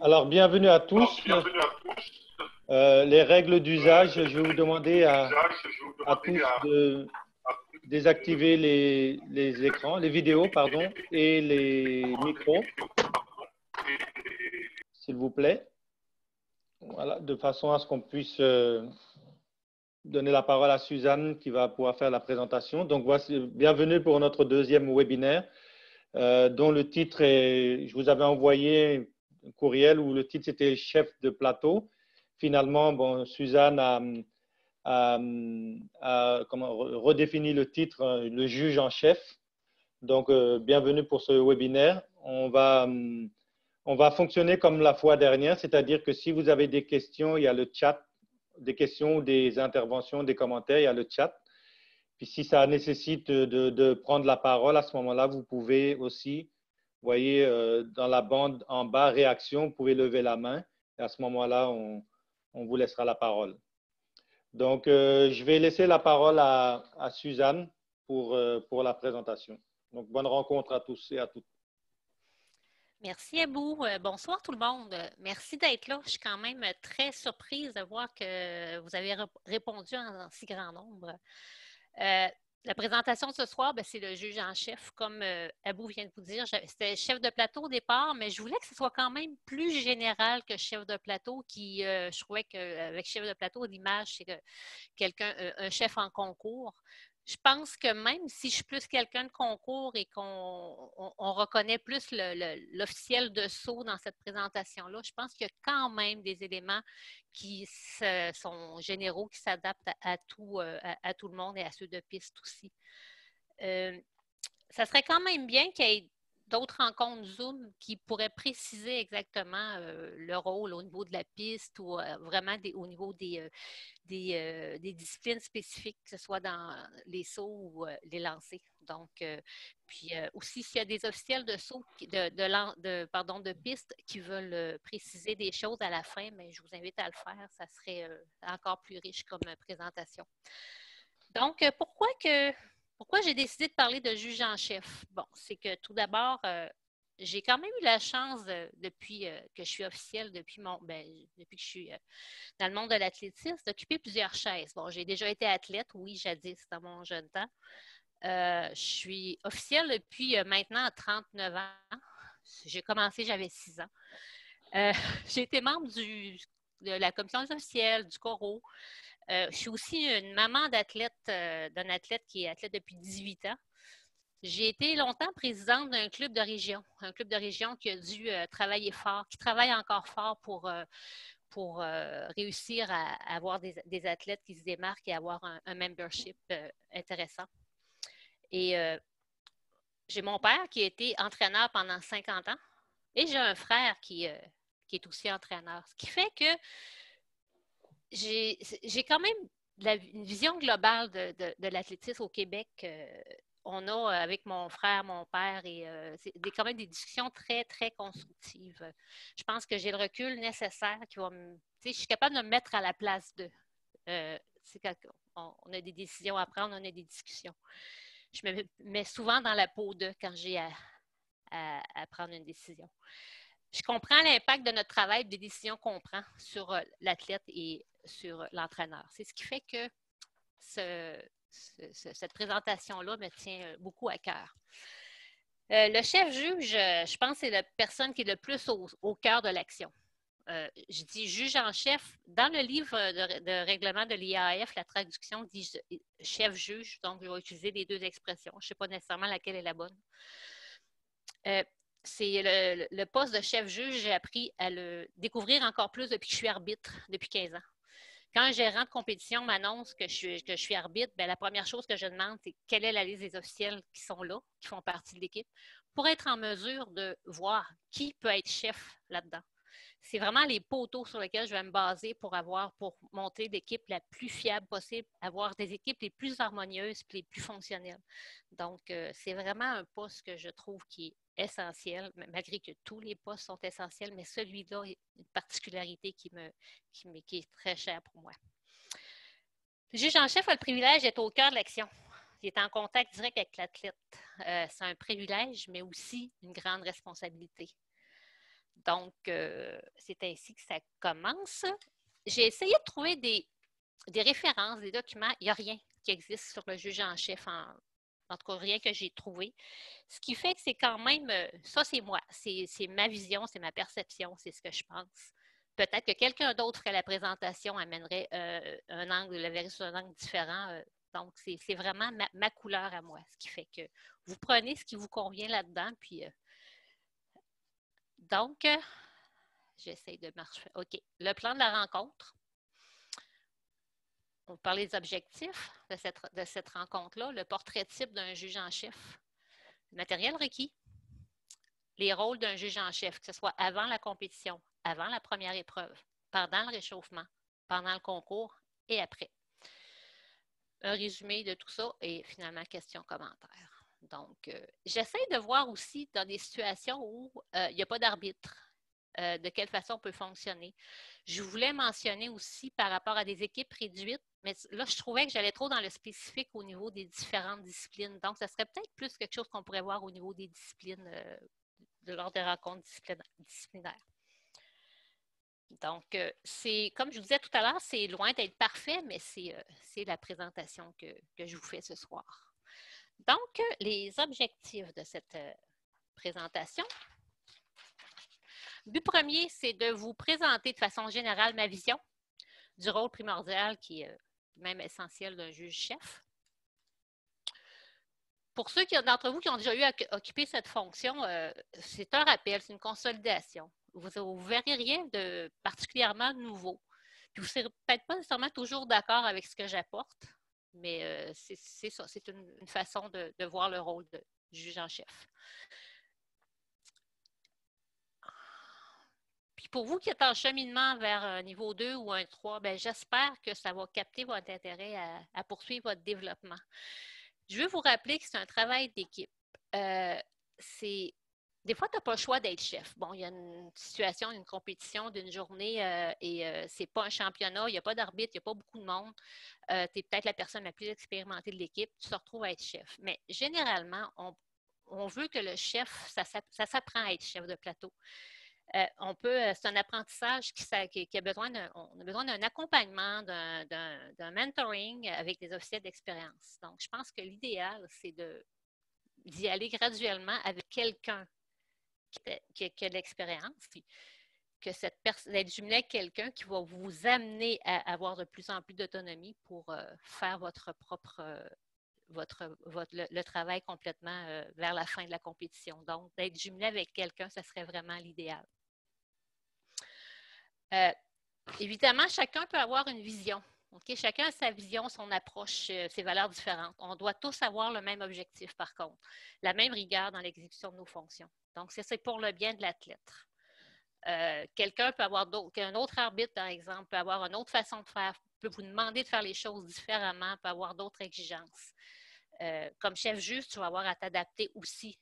Alors, bienvenue à tous. Les règles d'usage, je vais vous demander à tous de désactiver les écrans, les vidéos, pardon, et les micros, s'il vous plaît. Voilà, de façon à ce qu'on puisse donner la parole à Suzanne qui va pouvoir faire la présentation. Donc, voici, bienvenue pour notre deuxième webinaire, dont le titre est, je vous avais envoyé un courriel où le titre c'était chef de plateau. Finalement, bon, Suzanne a redéfini le titre, le juge en chef. Donc, bienvenue pour ce webinaire. On va fonctionner comme la fois dernière, c'est-à-dire que si vous avez des questions, il y a le chat, des questions, des interventions, des commentaires, il y a le chat. Puis si ça nécessite de prendre la parole, à ce moment-là, vous pouvez aussi, vous voyez, dans la bande en bas, réaction, vous pouvez lever la main. Et à ce moment-là, on vous laissera la parole. Donc, je vais laisser la parole à Suzanne pour la présentation. Donc, bonne rencontre à tous et à toutes. Merci Abou. Bonsoir tout le monde. Merci d'être là. Je suis quand même très surprise de voir que vous avez répondu en si grand nombre. La présentation de ce soir, c'est le juge en chef. Comme Abou vient de vous dire, c'était chef de plateau au départ, mais je voulais que ce soit quand même plus général que chef de plateau, je trouvais qu'avec chef de plateau, l'image, c'est que un chef en concours. Je pense que même si je suis plus quelqu'un de concours et qu'on reconnaît plus l'officiel de saut dans cette présentation-là, je pense qu'il y a quand même des éléments qui sont généraux, qui s'adaptent à tout le monde et à ceux de piste aussi. Ça serait quand même bien qu'il y ait d'autres rencontres Zoom qui pourraient préciser exactement le rôle au niveau de la piste ou vraiment au niveau des disciplines spécifiques, que ce soit dans les sauts ou les lancers. Donc, puis aussi, s'il y a des officiels de saut, de piste qui veulent préciser des choses à la fin, mais je vous invite à le faire. Ça serait encore plus riche comme présentation. Donc, pourquoi j'ai décidé de parler de juge en chef? Bon, c'est que tout d'abord, j'ai quand même eu la chance, depuis que je suis officielle, depuis que je suis dans le monde de l'athlétisme, d'occuper plusieurs chaises. Bon, j'ai déjà été athlète, oui, jadis, dans mon jeune temps. Je suis officielle depuis maintenant 39 ans. J'ai commencé, j'avais 6 ans. J'ai été membre de la commission des officiels, du coro. Je suis aussi une maman d'athlète, d'un athlète qui est athlète depuis 18 ans. J'ai été longtemps présidente d'un club de région, qui a dû travailler fort, qui travaille encore fort pour réussir à avoir des athlètes qui se démarquent et avoir un membership intéressant. Et j'ai mon père qui a été entraîneur pendant 50 ans et j'ai un frère qui est aussi entraîneur. Ce qui fait que j'ai quand même une vision globale de l'athlétisme au Québec. On a, avec mon frère, mon père, et c'est quand même des discussions très, très constructives. Je pense que j'ai le recul nécessaire qui va je suis capable de me mettre à la place d'eux. C'est quand on a des décisions à prendre, on a des discussions. Je me mets souvent dans la peau d'eux quand j'ai à prendre une décision. Je comprends l'impact de notre travail, des décisions qu'on prend sur l'athlète et sur l'entraîneur. C'est ce qui fait que cette présentation-là me tient beaucoup à cœur. Le chef juge, je pense, c'est la personne qui est le plus au cœur de l'action. Je dis juge en chef. Dans le livre de règlement de l'IAAF, la traduction dit chef juge, donc je vais utiliser les deux expressions. Je ne sais pas nécessairement laquelle est la bonne. C'est le poste de chef juge, j'ai appris à le découvrir encore plus depuis que je suis arbitre, depuis 15 ans. Quand un gérant de compétition m'annonce que je suis arbitre, la première chose que je demande, c'est quelle est la liste des officiels qui sont là, qui font partie de l'équipe, pour être en mesure de voir qui peut être chef là-dedans. C'est vraiment les poteaux sur lesquels je vais me baser pour monter l'équipe la plus fiable possible, avoir des équipes les plus harmonieuses et les plus fonctionnelles. Donc, c'est vraiment un poste que je trouve qui est essentiel, malgré que tous les postes sont essentiels, mais celui-là est une particularité qui est très chère pour moi. Le juge en chef a le privilège d'être au cœur de l'action. Il est en contact direct avec l'athlète. C'est un privilège, mais aussi une grande responsabilité. Donc, c'est ainsi que ça commence. J'ai essayé de trouver des références, des documents. Il n'y a rien qui existe sur le juge en chef, en tout cas, rien que j'ai trouvé. Ce qui fait que c'est quand même, ça c'est moi, c'est ma vision, c'est ma perception, c'est ce que je pense. Peut-être que quelqu'un d'autre ferait la présentation, amènerait un angle, le verrait sur un angle différent. Donc, c'est vraiment ma couleur à moi, ce qui fait que vous prenez ce qui vous convient là-dedans. Puis, donc, j'essaie de marcher. OK. Le plan de la rencontre. On parlait des objectifs de cette rencontre-là. Le portrait type d'un juge en chef. Le matériel requis. Les rôles d'un juge en chef, que ce soit avant la compétition, avant la première épreuve, pendant le réchauffement, pendant le concours et après. Un résumé de tout ça et finalement, questions-commentaires. Donc, j'essaie de voir aussi dans des situations où il n'y a pas d'arbitre, de quelle façon on peut fonctionner. Je voulais mentionner aussi par rapport à des équipes réduites, mais là, je trouvais que j'allais trop dans le spécifique au niveau des différentes disciplines. Donc, ça serait peut-être plus quelque chose qu'on pourrait voir au niveau des disciplines lors des rencontres disciplinaires. Donc, c'est comme je vous disais tout à l'heure, c'est loin d'être parfait, mais c'est la présentation que je vous fais ce soir. Donc, les objectifs de cette présentation. Le but premier, c'est de vous présenter de façon générale ma vision du rôle primordial qui est même essentiel d'un juge-chef. Pour ceux d'entre vous qui ont déjà eu à occuper cette fonction, c'est un rappel, c'est une consolidation. Vous ne verrez rien de particulièrement nouveau. Puis vous ne serez peut-être pas nécessairement toujours d'accord avec ce que j'apporte, mais c'est ça, c'est une façon de voir le rôle de juge en chef. Puis pour vous qui êtes en cheminement vers un niveau 2 ou un 3, ben j'espère que ça va capter votre intérêt à poursuivre votre développement. Je veux vous rappeler que c'est un travail d'équipe. Des fois, tu n'as pas le choix d'être chef. Bon, il y a une situation, une compétition d'une journée et c'est pas un championnat, il n'y a pas d'arbitre, il n'y a pas beaucoup de monde. Tu es peut-être la personne la plus expérimentée de l'équipe, tu te retrouves à être chef. Mais généralement, on veut que le chef, ça s'apprend à être chef de plateau. C'est un apprentissage qui a besoin on a besoin d'un accompagnement, d'un mentoring avec des officiers d'expérience. Donc, je pense que l'idéal, c'est d'y aller graduellement avec quelqu'un qui a de l'expérience, puis que d'être jumelé avec quelqu'un qui va vous amener à avoir de plus en plus d'autonomie pour faire votre propre le travail complètement vers la fin de la compétition. Donc, d'être jumelé avec quelqu'un, ça serait vraiment l'idéal. Évidemment, chacun peut avoir une vision. Okay? Chacun a sa vision, son approche, ses valeurs différentes. On doit tous avoir le même objectif, par contre, la même rigueur dans l'exécution de nos fonctions. Donc, c'est pour le bien de l'athlète. Quelqu'un peut avoir un autre arbitre, par exemple, peut avoir une autre façon de faire, peut vous demander de faire les choses différemment, peut avoir d'autres exigences. Comme chef juge, tu vas avoir à t'adapter aussi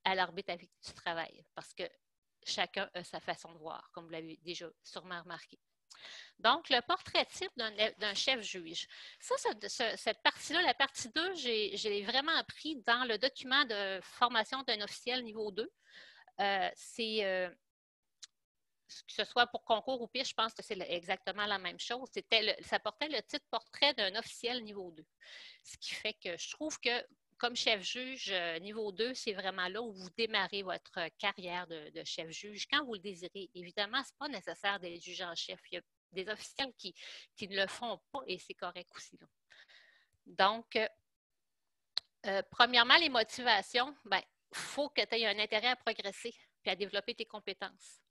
à l'arbitre avec qui tu travailles, parce que chacun a sa façon de voir, comme vous l'avez déjà sûrement remarqué. Donc, le portrait type d'un chef juge. Cette partie-là, la partie 2, je l'ai vraiment appris dans le document de formation d'un officiel niveau 2. Que ce soit pour concours ou pire, je pense que c'est exactement la même chose. Ça portait le titre portrait d'un officiel niveau 2. Ce qui fait que je trouve que comme chef juge niveau 2, c'est vraiment là où vous démarrez votre carrière de chef juge quand vous le désirez. Évidemment, ce n'est pas nécessaire d'être juge en chef. Il y a des officiels qui ne le font pas et c'est correct aussi. Là. Donc, premièrement, les motivations, il faut que tu aies un intérêt à progresser et à développer tes compétences.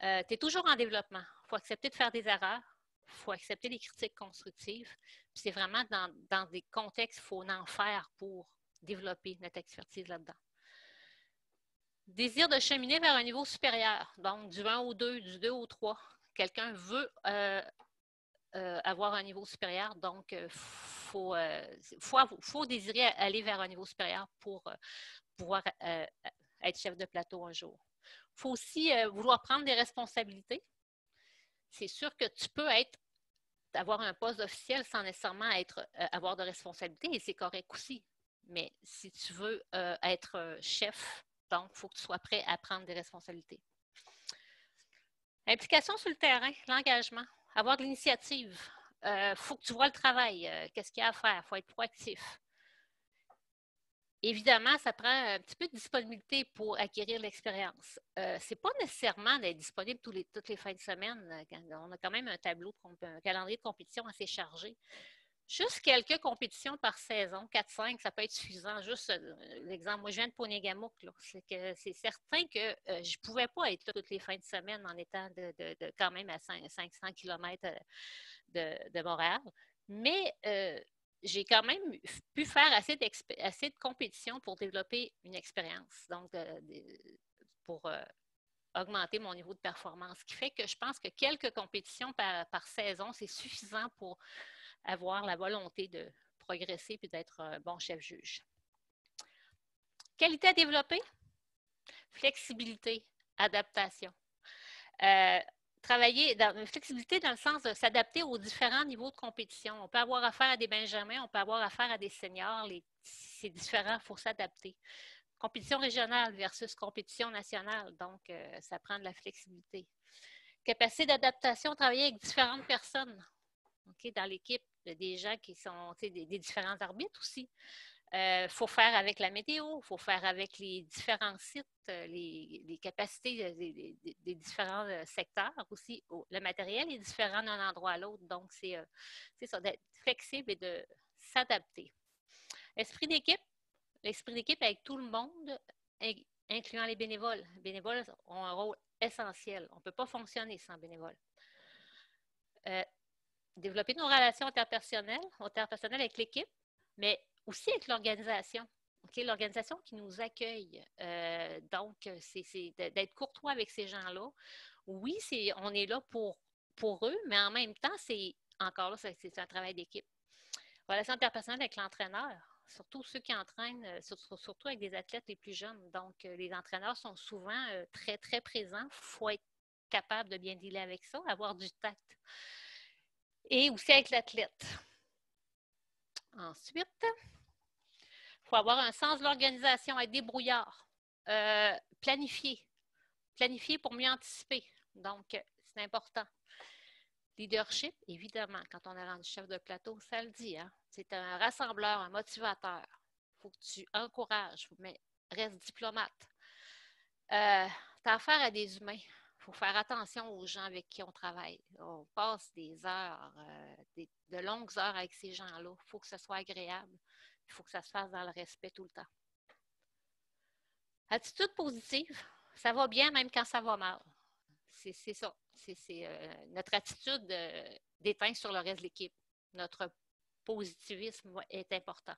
Tu es toujours en développement. Il faut accepter de faire des erreurs. Il faut accepter les critiques constructives. Puis c'est vraiment dans des contextes, il faut en faire pour développer notre expertise là-dedans. Désir de cheminer vers un niveau supérieur, donc du 1 au 2, du 2 au 3. Quelqu'un veut avoir un niveau supérieur, donc il faut désirer aller vers un niveau supérieur pour pouvoir être chef de plateau un jour. Il faut aussi vouloir prendre des responsabilités. C'est sûr que tu peux avoir un poste officiel sans nécessairement avoir de responsabilités et c'est correct aussi. Mais si tu veux être chef, donc il faut que tu sois prêt à prendre des responsabilités. Implication sur le terrain, l'engagement, avoir de l'initiative. Faut que tu vois le travail. Qu'est-ce qu'il y a à faire? Il faut être proactif. Évidemment, ça prend un petit peu de disponibilité pour acquérir l'expérience. Ce n'est pas nécessairement d'être disponible toutes les fins de semaine. On a quand même un un calendrier de compétition assez chargé. Juste quelques compétitions par saison, 4-5, ça peut être suffisant. Juste l'exemple, moi je viens de Ponegamouk, c'est que c'est certain que je ne pouvais pas être là toutes les fins de semaine en étant quand même à 500 km de Montréal. Mais j'ai quand même pu faire assez de compétitions pour développer une expérience, donc pour augmenter mon niveau de performance. Ce qui fait que je pense que quelques compétitions par saison, c'est suffisant pour avoir la volonté de progresser et d'être un bon chef-juge. Qualité à développer, flexibilité, adaptation. Travailler dans une flexibilité dans le sens de s'adapter aux différents niveaux de compétition. On peut avoir affaire à des benjamins, on peut avoir affaire à des seniors. C'est différent, il faut s'adapter. Compétition régionale versus compétition nationale, donc ça prend de la flexibilité. Capacité d'adaptation, travailler avec différentes personnes. Okay, dans l'équipe, des gens qui sont des différents arbitres aussi. Faut faire avec la météo, il faut faire avec les différents sites, les capacités des différents secteurs aussi. Le matériel est différent d'un endroit à l'autre, donc c'est ça, d'être flexible et de s'adapter. Esprit d'équipe, l'esprit d'équipe avec tout le monde, incluant les bénévoles. Les bénévoles ont un rôle essentiel. On ne peut pas fonctionner sans bénévoles. Développer nos relations interpersonnelles avec l'équipe, mais aussi avec l'organisation. Okay? L'organisation qui nous accueille. Donc, c'est d'être courtois avec ces gens-là. Oui, on est là pour eux, mais en même temps, c'est encore là, c'est un travail d'équipe. Relation interpersonnelle avec l'entraîneur, surtout ceux qui entraînent, surtout avec des athlètes les plus jeunes. Donc, les entraîneurs sont souvent très, très présents. Il faut être capable de bien dealer avec ça, avoir du tact. Et aussi avec l'athlète. Ensuite, il faut avoir un sens de l'organisation, être débrouillard, planifier. Planifier pour mieux anticiper. Donc, c'est important. Leadership, évidemment, quand on est rendu chef de plateau, ça le dit. Hein? C'est un rassembleur, un motivateur. Il faut que tu encourages, mais reste diplomate. Tu as affaire à des humains. Il faut faire attention aux gens avec qui on travaille. On passe des heures, de longues heures avec ces gens-là. Il faut que ce soit agréable. Il faut que ça se fasse dans le respect tout le temps. Attitude positive, ça va bien même quand ça va mal. C'est ça. Notre attitude déteint sur le reste de l'équipe. Notre positivisme est important.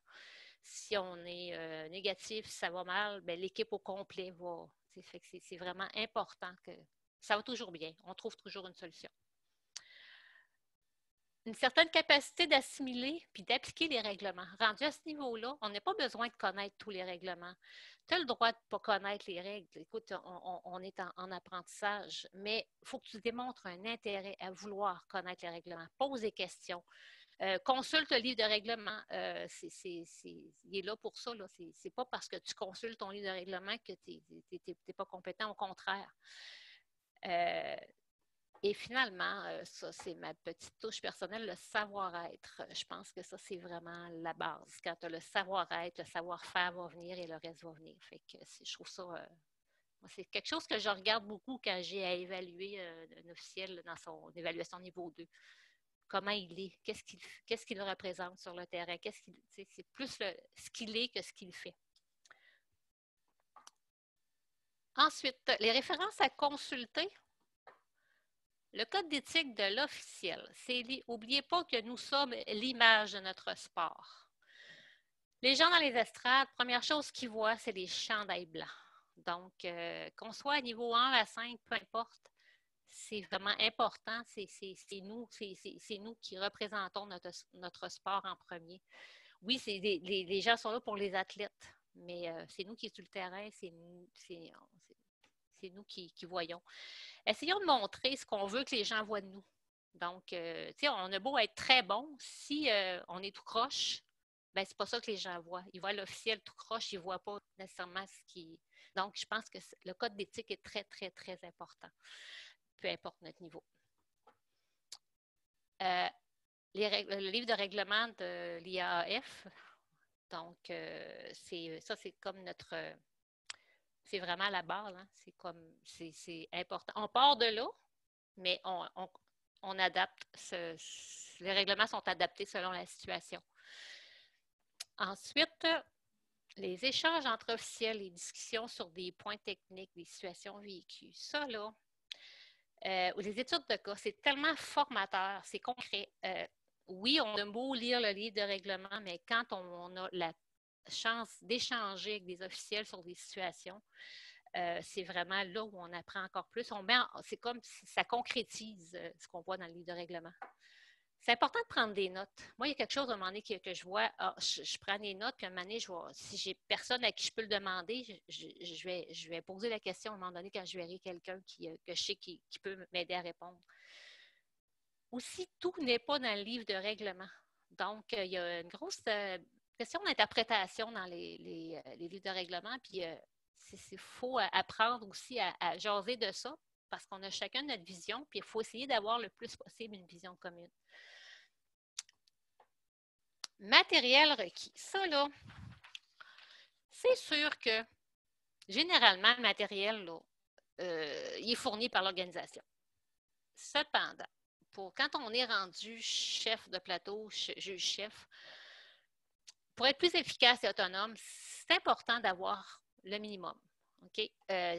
Si on est négatif, si ça va mal, ben, l'équipe au complet va. C'est vraiment important que ça va toujours bien. On trouve toujours une solution. Une certaine capacité d'assimiler puis d'appliquer les règlements. Rendu à ce niveau-là, on n'a pas besoin de connaître tous les règlements. Tu as le droit de ne pas connaître les règles. Écoute, on est en apprentissage, mais il faut que tu démontres un intérêt à vouloir connaître les règlements. Pose des questions. Consulte le livre de règlement. Il est là pour ça. Ce n'est pas parce que tu consultes ton livre de règlement que tu n'es pas compétent, au contraire. Et finalement, ça, c'est ma petite touche personnelle, le savoir-être. Je pense que ça, c'est vraiment la base. Quand tu as le savoir-être, le savoir-faire va venir et le reste va venir. Fait que je trouve ça, c'est quelque chose que je regarde beaucoup quand j'ai à évaluer un officiel dans son évaluation niveau 2. Comment il est, qu'est-ce qu'il représente sur le terrain, c'est plus ce qu'il est que ce qu'il fait. Ensuite, les références à consulter. Le code d'éthique de l'officiel, n'oubliez pas que nous sommes l'image de notre sport. Les gens dans les estrades, première chose qu'ils voient, c'est les chandails blancs. Donc, qu'on soit à niveau 1 à 5, peu importe, c'est vraiment important. C'est nous qui représentons notre sport en premier. Oui, les gens sont là pour les athlètes, mais c'est nous qui sommes sur le terrain, c'est nous qui voyons. Essayons de montrer ce qu'on veut que les gens voient de nous. Donc, tu sais, on a beau être très bon, si on est tout croche, ben c'est pas ça que les gens voient. Ils voient l'officiel tout croche, ils ne voient pas nécessairement ce qui... Donc, je pense que le code d'éthique est très, très, très important. peu importe notre niveau. Le livre de règlement de l'IAAF, donc ça, c'est comme notre... c'est vraiment la base, hein? C'est important. On part de là, mais on adapte. Les règlements sont adaptés selon la situation. Ensuite, les échanges entre officiels, les discussions sur des points techniques, des situations vécues. Ça, là, les études de cas, c'est tellement formateur, c'est concret. Oui, on a beau lire le livre de règlement, mais quand on a la chance d'échanger avec des officiels sur des situations, c'est vraiment là où on apprend encore plus. C'est comme si ça concrétise ce qu'on voit dans le livre de règlement. C'est important de prendre des notes. Moi, il y a quelque chose à un moment donné que je vois, je prends des notes, puis à un moment donné, si j'ai personne à qui je peux le demander, je vais poser la question à un moment donné quand je verrai quelqu'un que je sais qui peut m'aider à répondre. Aussi, tout n'est pas dans le livre de règlement. Donc, il y a une grosse question d'interprétation dans les livres de règlement, puis il faut apprendre aussi à jaser de ça, parce qu'on a chacun notre vision, puis il faut essayer d'avoir le plus possible une vision commune. Matériel requis. Ça, là, c'est sûr que généralement, le matériel, là, il est fourni par l'organisation. Cependant, quand on est rendu chef de plateau, juge-chef, pour être plus efficace et autonome, c'est important d'avoir le minimum. Okay?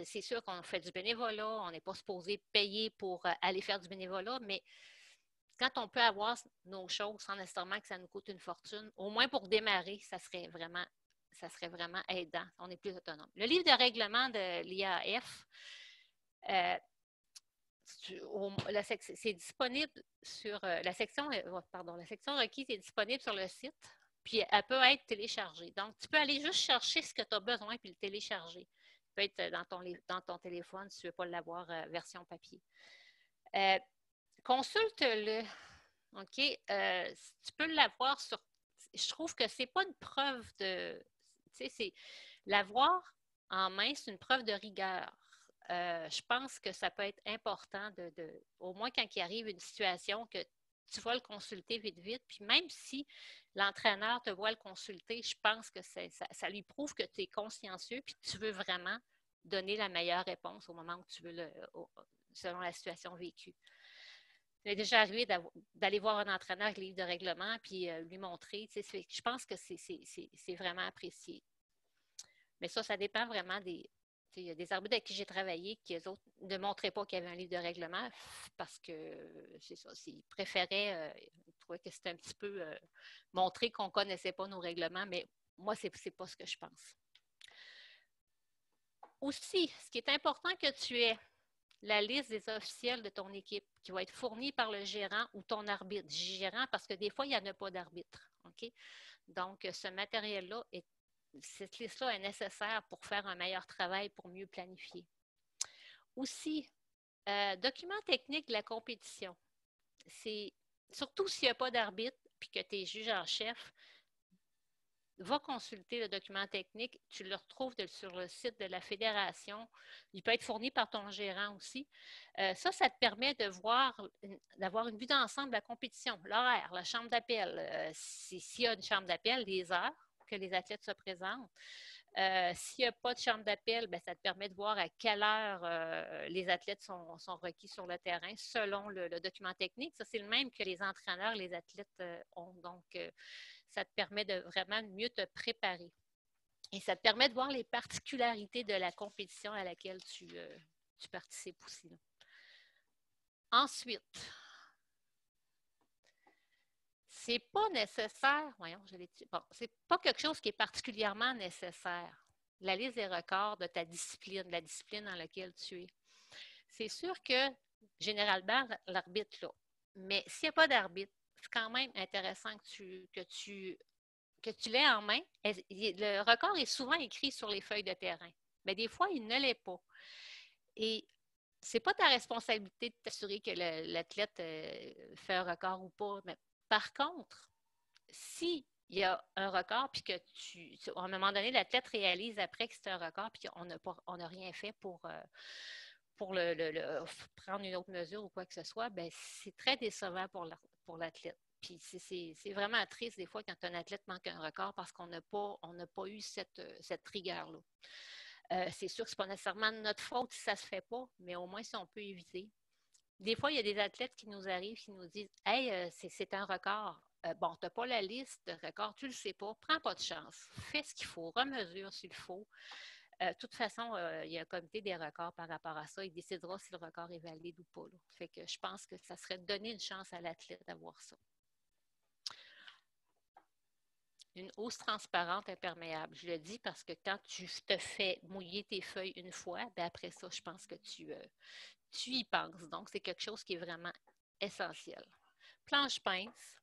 C'est sûr qu'on fait du bénévolat, on n'est pas supposé payer pour aller faire du bénévolat, mais quand on peut avoir nos choses sans nécessairement que ça nous coûte une fortune, au moins pour démarrer, ça serait vraiment aidant. On est plus autonome. Le livre de règlement de l'IAAF, c'est disponible sur la section requise est disponible sur le site, puis elle peut être téléchargée. Donc, tu peux aller juste chercher ce que tu as besoin puis le télécharger. Ça peut être dans ton téléphone si tu ne veux pas l'avoir version papier. Consulte-le. OK? Tu peux l'avoir sur. Je trouve que ce n'est pas une preuve de. Tu sais, l'avoir en main, c'est une preuve de rigueur. Je pense que ça peut être important au moins quand il arrive une situation que tu vas le consulter vite, vite. Puis même si l'entraîneur te voit le consulter, je pense que ça lui prouve que tu es consciencieux puis que tu veux vraiment donner la meilleure réponse au moment où tu veux selon la situation vécue. Il est déjà arrivé d'aller voir un entraîneur avec le livre de règlement puis lui montrer. Je pense que c'est vraiment apprécié. Mais ça dépend vraiment des. Il y a des arbitres avec qui j'ai travaillé qui, eux autres, ne montraient pas qu'il y avait un livre de règlement parce que, c'est ça, ils préféraient, ils trouvaient que c'était un petit peu montrer qu'on ne connaissait pas nos règlements, mais moi, ce n'est pas ce que je pense. Aussi, ce qui est important que tu aies la liste des officiels de ton équipe qui va être fournie par le gérant ou ton arbitre. Gérant, parce que des fois, il n'y en a pas d'arbitre. OK? Donc, ce matériel-là cette liste-là est nécessaire pour faire un meilleur travail, pour mieux planifier. Aussi, document technique de la compétition. C'est surtout s'il n'y a pas d'arbitre puis que tu es juge en chef, va consulter le document technique. Tu le retrouves sur le site de la fédération. Il peut être fourni par ton gérant aussi. Ça te permet d'avoir une vue d'ensemble de la compétition, l'horaire, la chambre d'appel. S'il y a une chambre d'appel, les heures que les athlètes se présentent. S'il n'y a pas de chambre d'appel, ça te permet de voir à quelle heure les athlètes sont requis sur le terrain selon le document technique. Ça, c'est le même que les entraîneurs, les athlètes ont. Donc, ça te permet de vraiment mieux te préparer. Et ça te permet de voir les particularités de la compétition à laquelle tu participes aussi. Là. Ensuite, c'est pas nécessaire, c'est pas quelque chose qui est particulièrement nécessaire. La liste des records de ta discipline, de la discipline dans laquelle tu es. C'est sûr que, généralement, l'arbitre là. Mais s'il n'y a pas d'arbitre, c'est quand même intéressant que tu l'aies en main. Le record est souvent écrit sur les feuilles de terrain. Mais des fois, il ne l'est pas. Et ce n'est pas ta responsabilité de t'assurer que l'athlète fait un record ou pas. Mais par contre, s'il y a un record, puis que à un moment donné, l'athlète réalise après que c'est un record, puis on n'a rien fait pour pour prendre une autre mesure ou quoi que ce soit, ben, c'est très décevant pour l'athlète. Puis c'est vraiment triste des fois quand un athlète manque un record parce qu'on n'a pas eu cette rigueur-là. C'est sûr que ce n'est pas nécessairement de notre faute si ça ne se fait pas, mais au moins si on peut éviter. Des fois, il y a des athlètes qui nous arrivent, qui nous disent « Hey, c'est un record. Bon, tu n'as pas la liste de records, tu ne le sais pas, prends pas de chance. Fais ce qu'il faut, remesure s'il faut. De toute façon, il y a un comité des records par rapport à ça. Il décidera si le record est valide ou pas. Là. Fait que je pense que ça serait de donner une chance à l'athlète d'avoir ça. Une housse transparente imperméable. Je le dis parce que quand tu te fais mouiller tes feuilles une fois, ben après ça, je pense que tu y penses. Donc, c'est quelque chose qui est vraiment essentiel. Planche pince.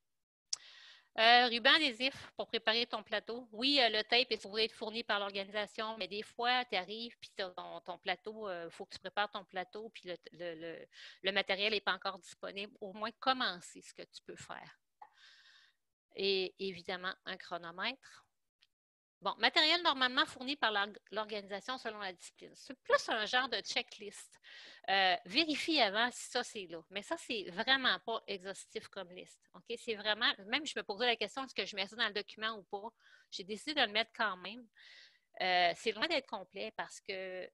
Ruban adhésif pour préparer ton plateau. Oui, le tape est supposé être fourni par l'organisation, mais des fois, tu arrives puis ton plateau, il faut que tu prépares ton plateau puis le matériel n'est pas encore disponible. Au moins, commencer ce que tu peux faire. Et évidemment, un chronomètre. Bon, matériel normalement fourni par l'organisation selon la discipline. C'est plus un genre de checklist. Vérifie avant si ça, c'est là. Mais ça, c'est vraiment pas exhaustif comme liste. OK? C'est vraiment, même je me posais la question, est-ce que je mets ça dans le document ou pas? J'ai décidé de le mettre quand même. C'est loin d'être complet parce que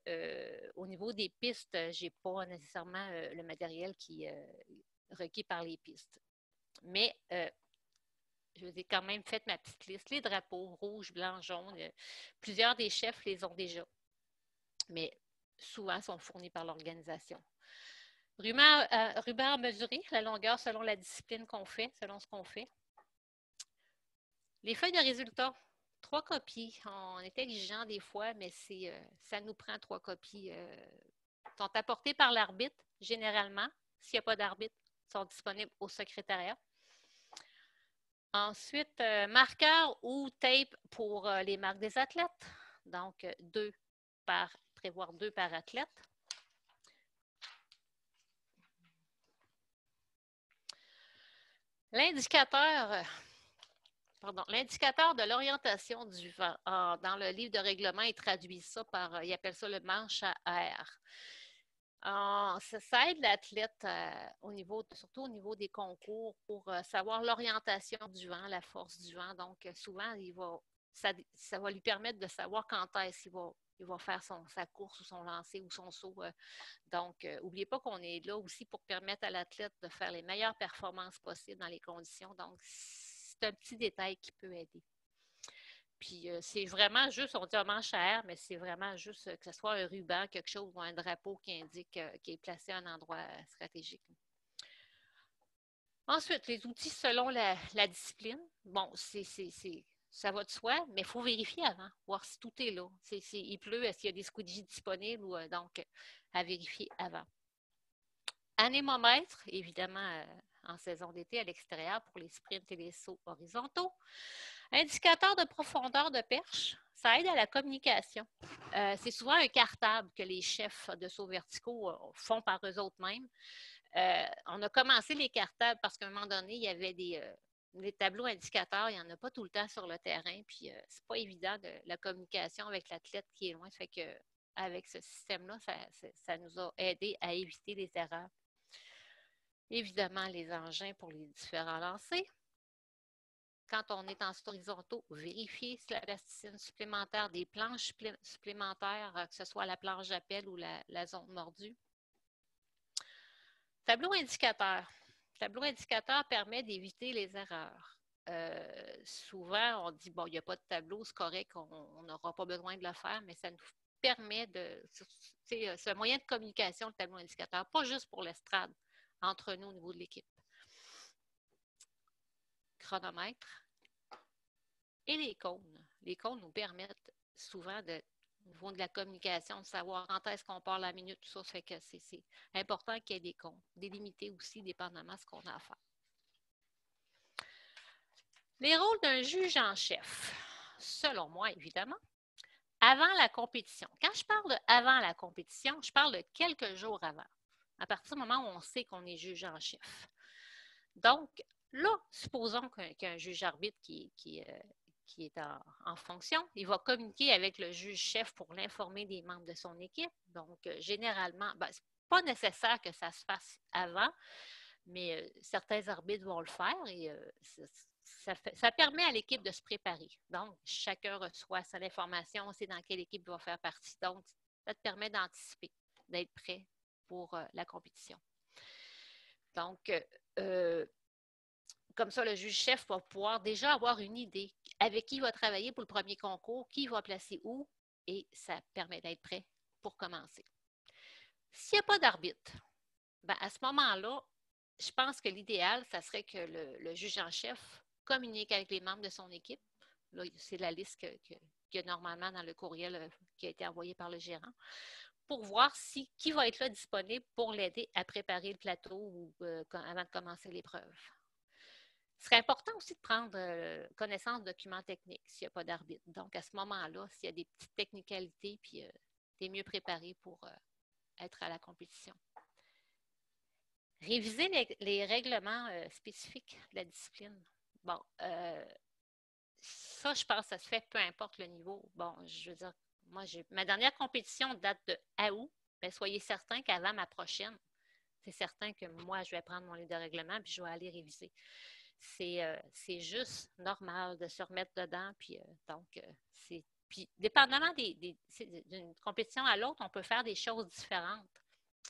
au niveau des pistes, je n'ai pas nécessairement le matériel qui est requis par les pistes. Mais je vous ai quand même fait ma petite liste. Les drapeaux, rouge, blanc, jaune, plusieurs des chefs les ont déjà, mais souvent sont fournis par l'organisation. Ruban mesuré, la longueur selon la discipline qu'on fait, selon ce qu'on fait. Les feuilles de résultats, 3 copies. On est exigeant des fois, mais ça nous prend 3 copies. Sont apportées par l'arbitre, généralement. S'il n'y a pas d'arbitre, sont disponibles au secrétariat. Ensuite, marqueur ou tape pour les marques des athlètes. Donc, prévoir 2 par athlète. L'indicateur de l'orientation du vent. Dans le livre de règlement, il traduit ça il appelle ça le manche à air. Ça aide l'athlète surtout au niveau des concours pour savoir l'orientation du vent, la force du vent. Donc, souvent, ça va lui permettre de savoir quand est-ce qu'il va faire sa course ou son lancer ou son saut. Donc, n'oubliez pas qu'on est là aussi pour permettre à l'athlète de faire les meilleures performances possibles dans les conditions. Donc, c'est un petit détail qui peut aider. Puis c'est vraiment juste, on dit un manche à air, mais c'est vraiment juste que ce soit un ruban, quelque chose ou un drapeau qui indique qu'il est placé à un endroit stratégique. Ensuite, les outils selon la discipline. Bon, ça va de soi, mais il faut vérifier avant, voir si tout est là. Il pleut, est-ce qu'il y a des squeegees disponibles ou donc à vérifier avant. Anémomètre, évidemment en saison d'été à l'extérieur pour les sprints et les sauts horizontaux. Indicateur de profondeur de perche, ça aide à la communication. C'est souvent un cartable que les chefs de sauts verticaux font par eux autres mêmes. On a commencé les cartables parce qu'à un moment donné, il y avait des tableaux indicateurs, il n'y en a pas tout le temps sur le terrain, puis c'est pas évident de la communication avec l'athlète qui est loin. Ça fait que avec ce système-là, ça nous a aidé à éviter les erreurs. Évidemment, les engins pour les différents lancers. Quand on est en horizontaux, vérifier si la plasticine supplémentaire, des planches supplémentaires, que ce soit la planche d'appel ou la zone mordue. Tableau indicateur. Tableau indicateur permet d'éviter les erreurs. Souvent, on dit, bon, il n'y a pas de tableau, c'est correct, on n'aura pas besoin de le faire, mais ça nous permet c'est un moyen de communication, le tableau indicateur, pas juste pour l'estrade, entre nous au niveau de l'équipe. Chronomètre et les cônes. Les cônes nous permettent souvent, au niveau de la communication, de savoir quand est-ce qu'on part la minute, tout ça. Ça fait que c'est important qu'il y ait des cônes. Délimiter aussi, dépendamment de ce qu'on a à faire. Les rôles d'un juge en chef, selon moi, évidemment, avant la compétition. Quand je parle de avant la compétition, je parle de quelques jours avant, à partir du moment où on sait qu'on est juge en chef. Donc, là, supposons qu'un juge arbitre qui qui est en fonction. Il va communiquer avec le juge-chef pour l'informer des membres de son équipe. Donc, généralement, ce n'est pas nécessaire que ça se fasse avant, mais certains arbitres vont le faire et ça permet à l'équipe de se préparer. Donc, chacun reçoit son information, on sait dans quelle équipe il va faire partie. Donc, ça te permet d'anticiper, d'être prêt pour la compétition. Donc, comme ça, le juge-chef va pouvoir déjà avoir une idée avec qui il va travailler pour le premier concours, qui il va placer où, et ça permet d'être prêt pour commencer. S'il n'y a pas d'arbitre, à ce moment-là, je pense que l'idéal, ça serait que le juge en chef communique avec les membres de son équipe. Là, c'est la liste qu'il y a normalement dans le courriel qui a été envoyé par le gérant, pour voir qui va être là disponible pour l'aider à préparer le plateau ou, avant de commencer l'épreuve. Ce serait important aussi de prendre connaissance de documents techniques s'il n'y a pas d'arbitre. Donc, à ce moment-là, s'il y a des petites technicalités, puis tu es mieux préparé pour être à la compétition. Réviser les règlements spécifiques de la discipline. Bon, ça, je pense que ça se fait peu importe le niveau. Bon, je veux dire, moi, ma dernière compétition date de août. Bien, soyez certains qu'avant ma prochaine, c'est certain que moi, je vais prendre mon livre de règlement puis je vais aller réviser. C'est juste normal de se remettre dedans. Puis, puis dépendamment d'une compétition à l'autre, on peut faire des choses différentes.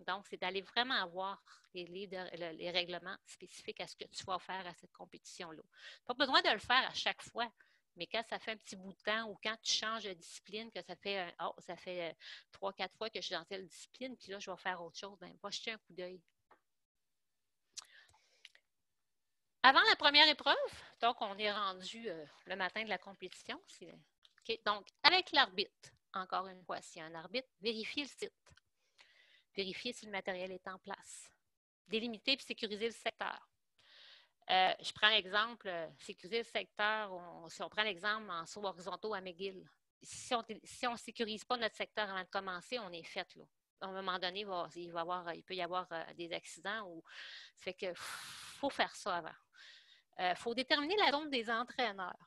Donc, c'est d'aller vraiment voir les règlements spécifiques à ce que tu vas faire à cette compétition-là. Pas besoin de le faire à chaque fois, mais quand ça fait un petit bout de temps ou quand tu changes de discipline, que ça fait 3-4 fois que je suis dans telle discipline, puis là, je vais faire autre chose, va jeter un coup d'œil. Avant la première épreuve, donc on est rendu le matin de la compétition. Okay. Donc, avec l'arbitre, encore une fois, s'il y a un arbitre, vérifiez le site. Vérifier si le matériel est en place. Délimiter et sécuriser le secteur. Je prends l'exemple, sécuriser le secteur, si on prend l'exemple en sauts horizontaux à McGill. Si on ne sécurise pas notre secteur avant de commencer, on est fait là. À un moment donné, il peut y avoir des accidents. Ça fait qu'il faut faire ça avant. Il faut déterminer la zone des entraîneurs.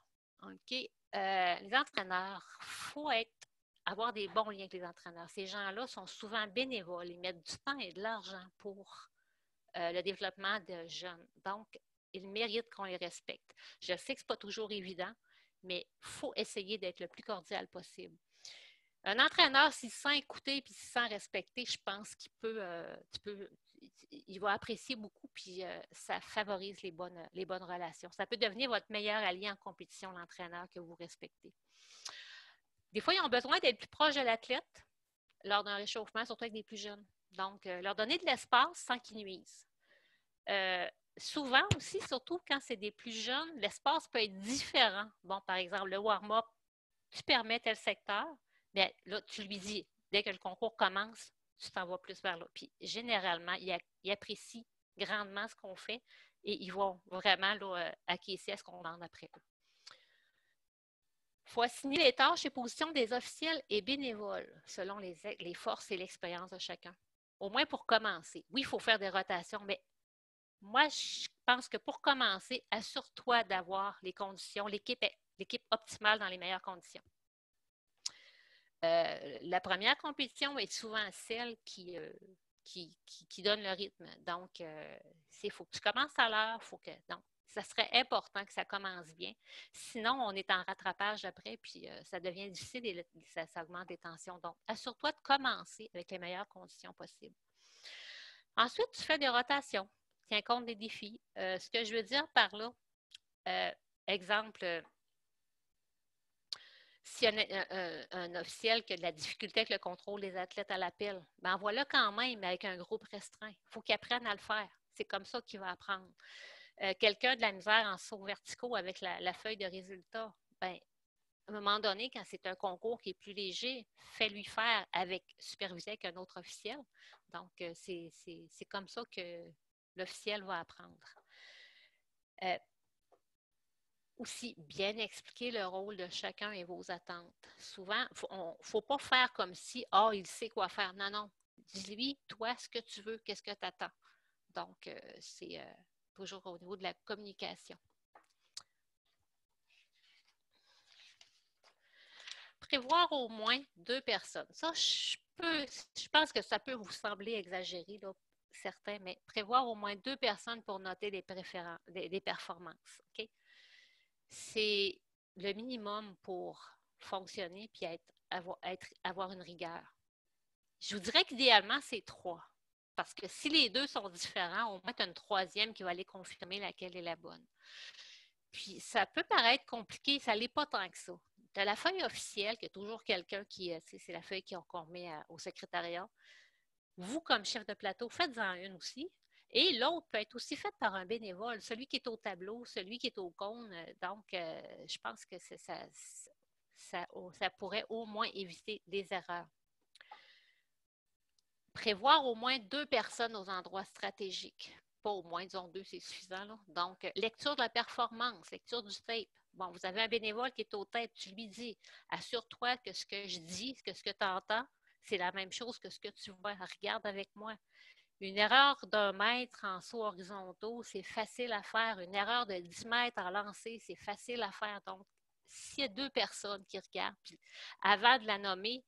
Okay? Les entraîneurs, il faut avoir des bons liens avec les entraîneurs. Ces gens-là sont souvent bénévoles. Ils mettent du temps et de l'argent pour le développement de jeunes. Donc, ils méritent qu'on les respecte. Je sais que ce n'est pas toujours évident, mais il faut essayer d'être le plus cordial possible. Un entraîneur, s'il se sent écouté et s'il se sent respecté, je pense il va apprécier beaucoup puis ça favorise les bonnes relations. Ça peut devenir votre meilleur allié en compétition, l'entraîneur que vous respectez. Des fois, ils ont besoin d'être plus proches de l'athlète lors d'un réchauffement, surtout avec des plus jeunes. Donc, leur donner de l'espace sans qu'ils nuisent. Souvent aussi, surtout quand c'est des plus jeunes, l'espace peut être différent. Bon, par exemple, le warm-up, tu permets tel secteur, mais là, tu lui dis, dès que le concours commence, tu t'en vas plus vers là. Puis, généralement, ils apprécient grandement ce qu'on fait et ils vont vraiment là, acquiescer à ce qu'on demande après. Il faut assigner les tâches et positions des officiels et bénévoles selon les forces et l'expérience de chacun. Au moins pour commencer. Oui, il faut faire des rotations, mais moi, je pense que pour commencer, assure-toi d'avoir les conditions, l'équipe optimale dans les meilleures conditions. La première compétition est souvent celle qui donne le rythme. Donc, il faut que tu commences à l'heure. Donc, ça serait important que ça commence bien. Sinon, on est en rattrapage après, puis ça devient difficile et ça augmente les tensions. Donc, assure-toi de commencer avec les meilleures conditions possibles. Ensuite, tu fais des rotations. Tiens compte des défis. Ce que je veux dire par là, exemple, s'il y a un officiel qui a de la difficulté avec le contrôle des athlètes à l'appel, ben voilà quand même avec un groupe restreint. Il faut qu'il apprenne à le faire. C'est comme ça qu'il va apprendre. Quelqu'un de la misère en sauts verticaux avec la feuille de résultats, ben, à un moment donné, quand c'est un concours qui est plus léger, fais-lui faire supervisé avec un autre officiel. Donc, c'est comme ça que l'officiel va apprendre. Aussi, bien expliquer le rôle de chacun et vos attentes. Souvent, il ne faut pas faire comme si, il sait quoi faire. Non, non. Dis-lui, toi, ce que tu veux, qu'est-ce que tu attends. Donc, c'est toujours au niveau de la communication. prévoir au moins 2 personnes. Ça, je pense que ça peut vous sembler exagéré, là, certains, mais prévoir au moins 2 personnes pour noter des performances. OK? C'est le minimum pour fonctionner puis avoir une rigueur. Je vous dirais qu'idéalement, c'est 3. Parce que si les 2 sont différents, au moins tu as une troisième qui va aller confirmer laquelle est la bonne. Puis ça peut paraître compliqué, ça l'est pas tant que ça. Tu as la feuille officielle, qui est toujours quelqu'un qui, c'est la feuille qu'on remet au secrétariat. Vous, comme chef de plateau, faites-en une aussi. Et l'autre peut être aussi faite par un bénévole, celui qui est au tableau, celui qui est au cône. Donc, je pense que ça pourrait au moins éviter des erreurs. Prévoir au moins 2 personnes aux endroits stratégiques. Pas au moins, disons 2, c'est suffisant. Là. Donc, lecture de la performance, lecture du tape. Bon, vous avez un bénévole qui est au tape, tu lui dis, assure-toi que ce que je dis, que ce que tu entends, c'est la même chose que ce que tu vois. Regarde avec moi. Une erreur d'1 mètre en saut horizontaux, c'est facile à faire. Une erreur de 10 mètres en lancer, c'est facile à faire. Donc, s'il y a 2 personnes qui regardent, puis avant de la nommer,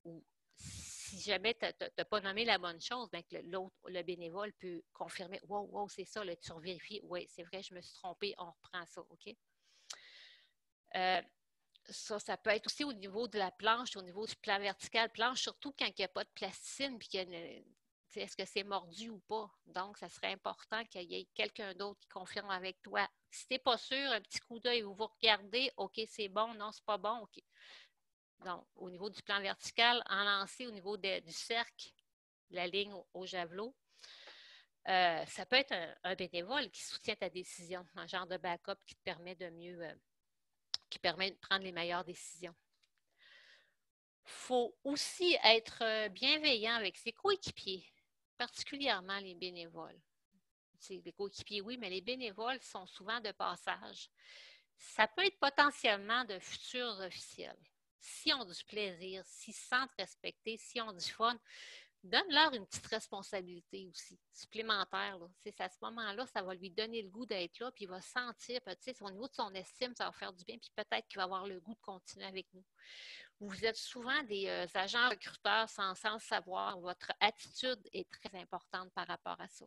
ou si jamais tu n'as pas nommé la bonne chose, bien que le bénévole peut confirmer, wow, wow, c'est ça, là, tu revérifies, oui, c'est vrai, je me suis trompée, on reprend ça, OK? Ça peut être aussi au niveau de la planche, au niveau du plan vertical, planche, surtout quand il n'y a pas de plasticine, puis est-ce que c'est mordu ou pas? Donc, ça serait important qu'il y ait quelqu'un d'autre qui confirme avec toi. Si tu n'es pas sûr, un petit coup d'œil, vous regardez, OK, c'est bon, non, c'est pas bon, OK. Donc, au niveau du plan vertical, en lancer au niveau du cercle, la ligne au javelot, ça peut être un bénévole qui soutient ta décision, un genre de backup qui te permet qui permet de prendre les meilleures décisions. Il faut aussi être bienveillant avec ses coéquipiers, particulièrement les bénévoles. Les coéquipiers, oui, mais les bénévoles sont souvent de passage. Ça peut être potentiellement de futurs officiels. S'ils ont du plaisir, s'ils se sentent respectés, s'ils ont du fun, donne-leur une petite responsabilité aussi, supplémentaire. Là. À ce moment-là, ça va lui donner le goût d'être là, puis il va sentir, au niveau de son estime, ça va faire du bien, puis peut-être qu'il va avoir le goût de continuer avec nous. Vous êtes souvent des agents recruteurs sans le savoir. Votre attitude est très importante par rapport à ça.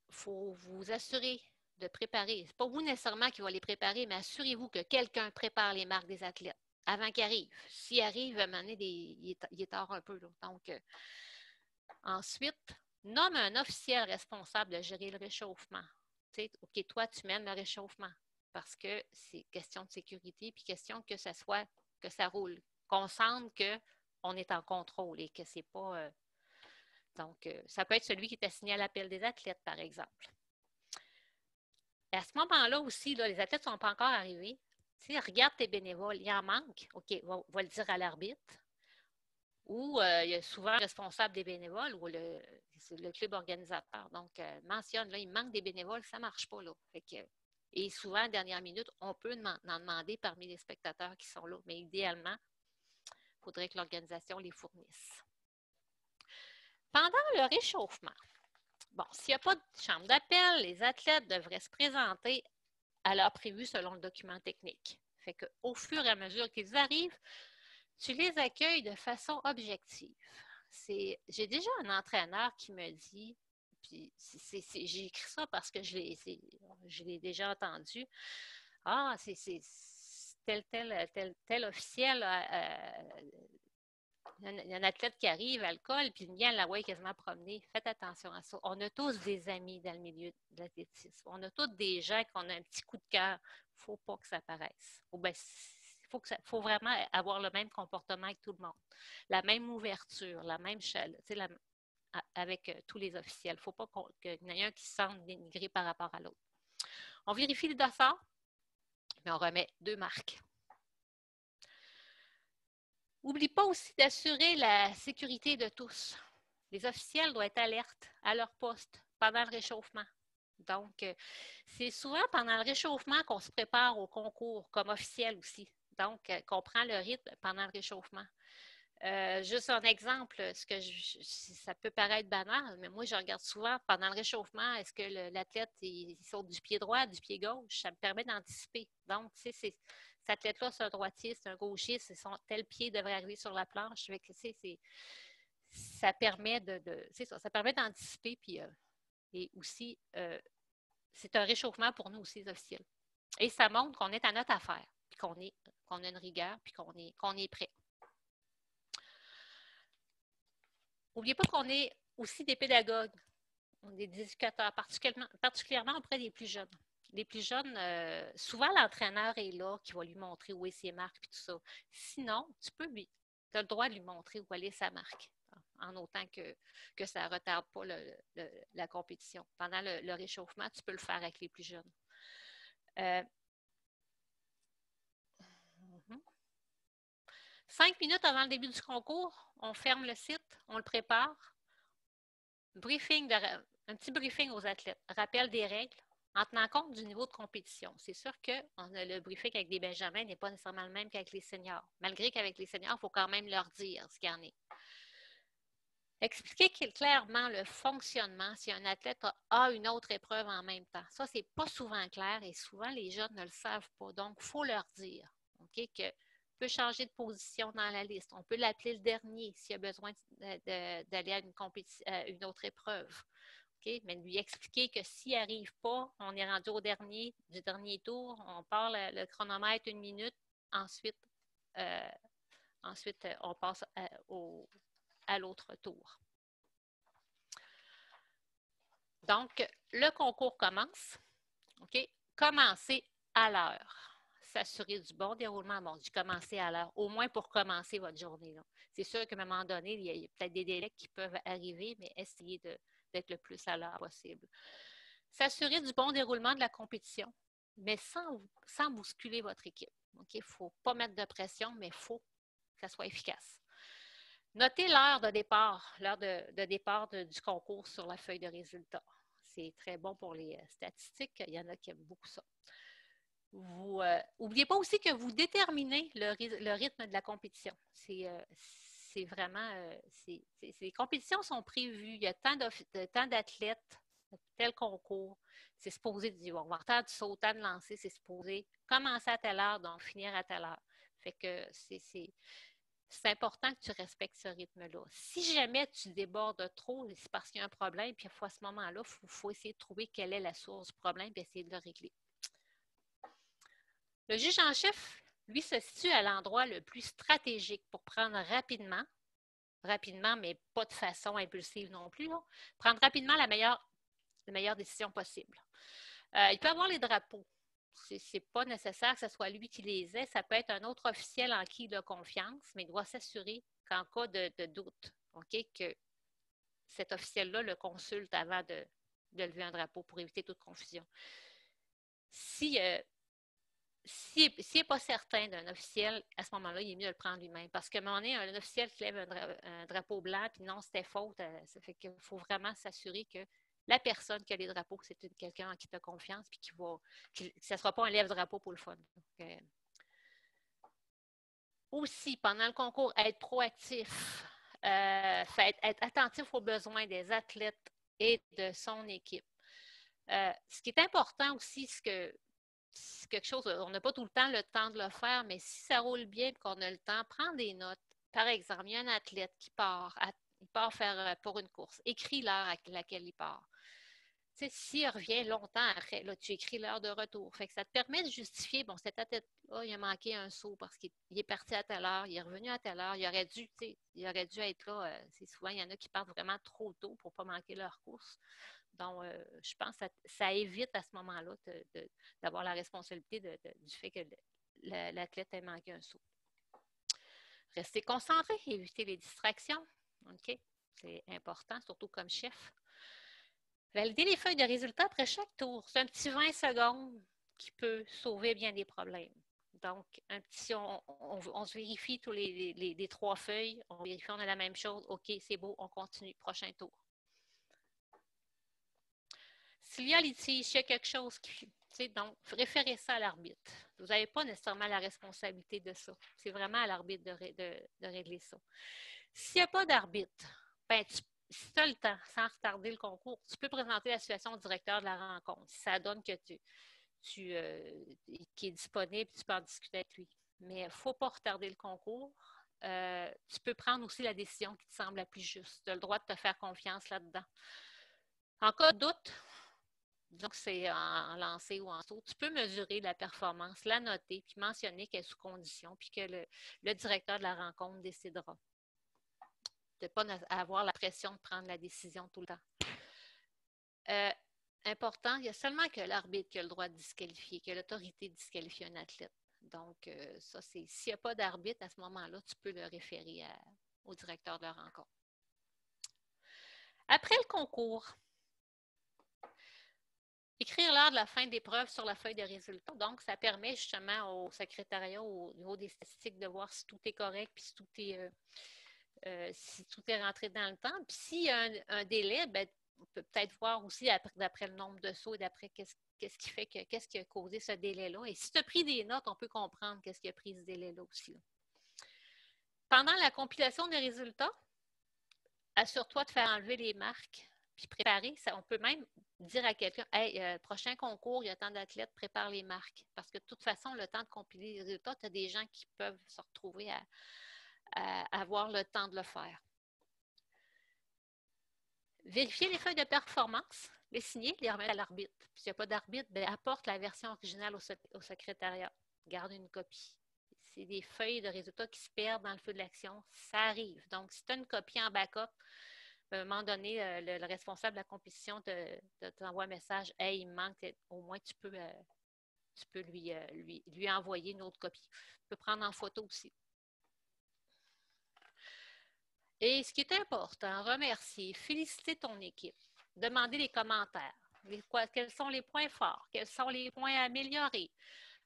Il faut vous assurer de préparer. Ce n'est pas vous nécessairement qui va les préparer, mais assurez-vous que quelqu'un prépare les marques des athlètes avant qu'ils arrivent. S'ils arrivent, à un moment donné, il est tard un peu. Là. Donc, ensuite, nomme un officiel responsable de gérer le réchauffement. OK, toi, tu mènes le réchauffement parce que c'est question de sécurité puis question que ça roule. Qu'on sente qu'on est en contrôle et que c'est pas... donc, ça peut être celui qui est assigné à l'appel des athlètes, par exemple. Et à ce moment-là aussi, là, les athlètes ne sont pas encore arrivés. Regarde tes bénévoles, il en manque. OK, va le dire à l'arbitre. Ou il y a souvent un responsable des bénévoles ou le club organisateur. Donc, mentionne, là, il manque des bénévoles, ça ne marche pas. Là. Et souvent, à la dernière minute, on peut en demander parmi les spectateurs qui sont là. Mais idéalement, il faudrait que l'organisation les fournisse. Pendant le réchauffement, bon, s'il n'y a pas de chambre d'appel, les athlètes devraient se présenter à l'heure prévue selon le document technique. Fait qu'au fur et à mesure qu'ils arrivent, tu les accueilles de façon objective. J'ai déjà un entraîneur qui me dit, puis j'ai écrit ça parce que je l'ai déjà entendu, ah, c'est tel officiel, il y a un athlète qui arrive, alcool, puis il vient la voix quasiment promener. Faites attention à ça. On a tous des amis dans le milieu de l'athlétisme. On a tous des gens qui ont un petit coup de cœur. Il ne faut pas que ça paraisse. Faut vraiment avoir le même comportement avec tout le monde. La même ouverture, la même chaleur, avec tous les officiels. Il ne faut pas qu'il y en ait un qui se sente dénigré par rapport à l'autre. On vérifie les dossards, mais on remet 2 marques. N'oublie pas aussi d'assurer la sécurité de tous. Les officiels doivent être alertes à leur poste pendant le réchauffement. Donc, c'est souvent pendant le réchauffement qu'on se prépare au concours, comme officiel aussi. Donc, qu'on prend le rythme pendant le réchauffement. Juste un exemple, ça peut paraître banal, mais moi, je regarde souvent pendant le réchauffement, est-ce que l'athlète il saute du pied droit, du pied gauche? Ça me permet d'anticiper. Donc, cet athlète-là, c'est un droitier, c'est un gaucher, tel pied devrait arriver sur la planche. Fait que, ça permet ça permet d'anticiper, puis et aussi, c'est un réchauffement pour nous aussi, les officiels. Et ça montre qu'on est à notre affaire, puis qu'on a une rigueur, puis qu'on est prêt. N'oubliez pas qu'on est aussi des pédagogues, on est des éducateurs, particulièrement auprès des plus jeunes. Les plus jeunes, souvent l'entraîneur est là qui va lui montrer où est ses marques et tout ça. Sinon, tu as le droit de lui montrer où aller sa marque, en autant que ça ne retarde pas la compétition. Pendant le réchauffement, tu peux le faire avec les plus jeunes. 5 minutes avant le début du concours, on ferme le site, on le prépare. Un petit briefing aux athlètes. Rappel des règles en tenant compte du niveau de compétition. C'est sûr que le briefing avec des benjamins n'est pas nécessairement le même qu'avec les seniors. Malgré qu'avec les seniors, il faut quand même leur dire ce qu'il y en est. Expliquer clairement le fonctionnement si un athlète a une autre épreuve en même temps. Ça, ce n'est pas souvent clair et souvent les jeunes ne le savent pas. Donc, il faut leur dire que peut changer de position dans la liste. On peut l'appeler le dernier s'il a besoin d'aller à une autre épreuve. Okay? Mais lui expliquer que s'il n'arrive pas, on est rendu du dernier tour, on part le chronomètre 1 minute, ensuite on passe à l'autre tour. Donc, le concours commence. Okay? Commencez à l'heure. S'assurer du bon déroulement. Bon, j'ai commencé à l'heure, au moins pour commencer votre journée. Là. C'est sûr qu'à un moment donné, il y a peut-être des délais qui peuvent arriver, mais essayez d'être le plus à l'heure possible. S'assurer du bon déroulement de la compétition, mais sans bousculer votre équipe. Il ne faut pas mettre de pression, mais il faut que ça soit efficace. Notez l'heure de départ, du concours sur la feuille de résultats. C'est très bon pour les statistiques. Il y en a qui aiment beaucoup ça. N'oubliez pas aussi que vous déterminez le rythme de la compétition. C'est vraiment... les compétitions sont prévues. Il y a tant d'athlètes, tel concours. C'est supposé de dire, on va avoir tant de saut, tant de lancer, c'est supposé commencer à telle heure, donc finir à telle heure. Fait que c'est important que tu respectes ce rythme-là. Si jamais tu débordes trop, c'est parce qu'il y a un problème, puis à ce moment-là, il faut essayer de trouver quelle est la source du problème et essayer de le régler. Le juge en chef, lui, se situe à l'endroit le plus stratégique pour prendre rapidement, mais pas de façon impulsive non plus, là, prendre rapidement la meilleure décision possible. Il peut avoir les drapeaux. Ce n'est pas nécessaire que ce soit lui qui les ait. Ça peut être un autre officiel en qui il a confiance, mais il doit s'assurer qu'en cas de doute, que cet officiel-là le consulte avant de lever un drapeau pour éviter toute confusion. S'il n'est pas certain d'un officiel, à ce moment-là, il est mieux de le prendre lui-même. Parce qu'à un moment donné, un officiel qui lève un drapeau blanc, puis non, c'était faute, ça fait qu'il faut vraiment s'assurer que la personne qui a les drapeaux, c'est quelqu'un en qui tu as confiance, puis que ce ne sera pas un lève-drapeau pour le fun. Donc, aussi, pendant le concours, être proactif, être attentif aux besoins des athlètes et de son équipe. Ce qui est important aussi, c'est quelque chose, on n'a pas tout le temps de le faire, mais si ça roule bien et qu'on a le temps, prends des notes. Par exemple, il y a un athlète qui part faire pour une course. Écris l'heure à laquelle il part. S'il revient longtemps après, là, tu écris l'heure de retour. Fait que ça te permet de justifier, bon, cet athlète-là, il a manqué un saut parce qu'il est parti à telle heure, il est revenu à telle heure, il aurait dû être là. Souvent, il y en a qui partent vraiment trop tôt pour ne pas manquer leur course. Donc, je pense que ça évite à ce moment-là d'avoir la responsabilité du fait que l'athlète ait manqué un saut. Restez concentré, éviter les distractions. OK? C'est important, surtout comme chef. Valider les feuilles de résultats après chaque tour. C'est un petit 20 secondes qui peut sauver bien des problèmes. Donc, on se vérifie tous les 3 feuilles. On vérifie, on a la même chose. OK, c'est beau, on continue. Prochain tour. S'il y a litige, s'il y a quelque chose qui... Donc, référez ça à l'arbitre. Vous n'avez pas nécessairement la responsabilité de ça. C'est vraiment à l'arbitre de régler ça. S'il n'y a pas d'arbitre, si tu as le temps, sans retarder le concours, tu peux présenter la situation au directeur de la rencontre. Si ça donne que qui est disponible, tu peux en discuter avec lui. Mais il ne faut pas retarder le concours. Tu peux prendre aussi la décision qui te semble la plus juste. Tu as le droit de te faire confiance là-dedans. En cas de doute, disons que c'est en lancer ou en saut, tu peux mesurer la performance, la noter, puis mentionner qu'elle est sous condition, puis que le directeur de la rencontre décidera. De ne pas avoir la pression de prendre la décision tout le temps. Important, il y a seulement que l'arbitre qui a le droit de disqualifier, que l'autorité disqualifie un athlète. Donc, ça, c'est s'il n'y a pas d'arbitre, à ce moment-là, tu peux le référer au directeur de la rencontre. Après le concours, écrire l'heure de la fin des preuves sur la feuille de résultats. Donc, ça permet justement au secrétariat, au niveau des statistiques, de voir si tout est correct, puis si tout est rentré dans le temps. Puis s'il y a un délai, ben, on peut peut-être voir aussi d'après le nombre de sauts et d'après qu'est-ce qui a causé ce délai-là. Et si tu as pris des notes, on peut comprendre qu'est-ce qui a pris ce délai-là aussi. Là. Pendant la compilation des résultats, assure-toi de faire enlever les marques puis préparer. On peut même dire à quelqu'un, hey, prochain concours, il y a tant d'athlètes, prépare les marques. Parce que de toute façon, le temps de compiler les résultats, tu as des gens qui peuvent se retrouver à avoir le temps de le faire. Vérifier les feuilles de performance, les signer, les remettre à l'arbitre. Puis s'il n'y a pas d'arbitre, ben, apporte la version originale au secrétariat. Garde une copie. C'est des feuilles de résultats qui se perdent dans le feu de l'action. Ça arrive. Donc, si tu as une copie en backup, à un moment donné, le responsable de la compétition t'envoie un message. Hey, il me manque, au moins tu peux lui envoyer une autre copie. Tu peux prendre en photo aussi. Et ce qui est important, remercier, féliciter ton équipe, demander des commentaires. Quels sont les points forts? Quels sont les points à améliorer?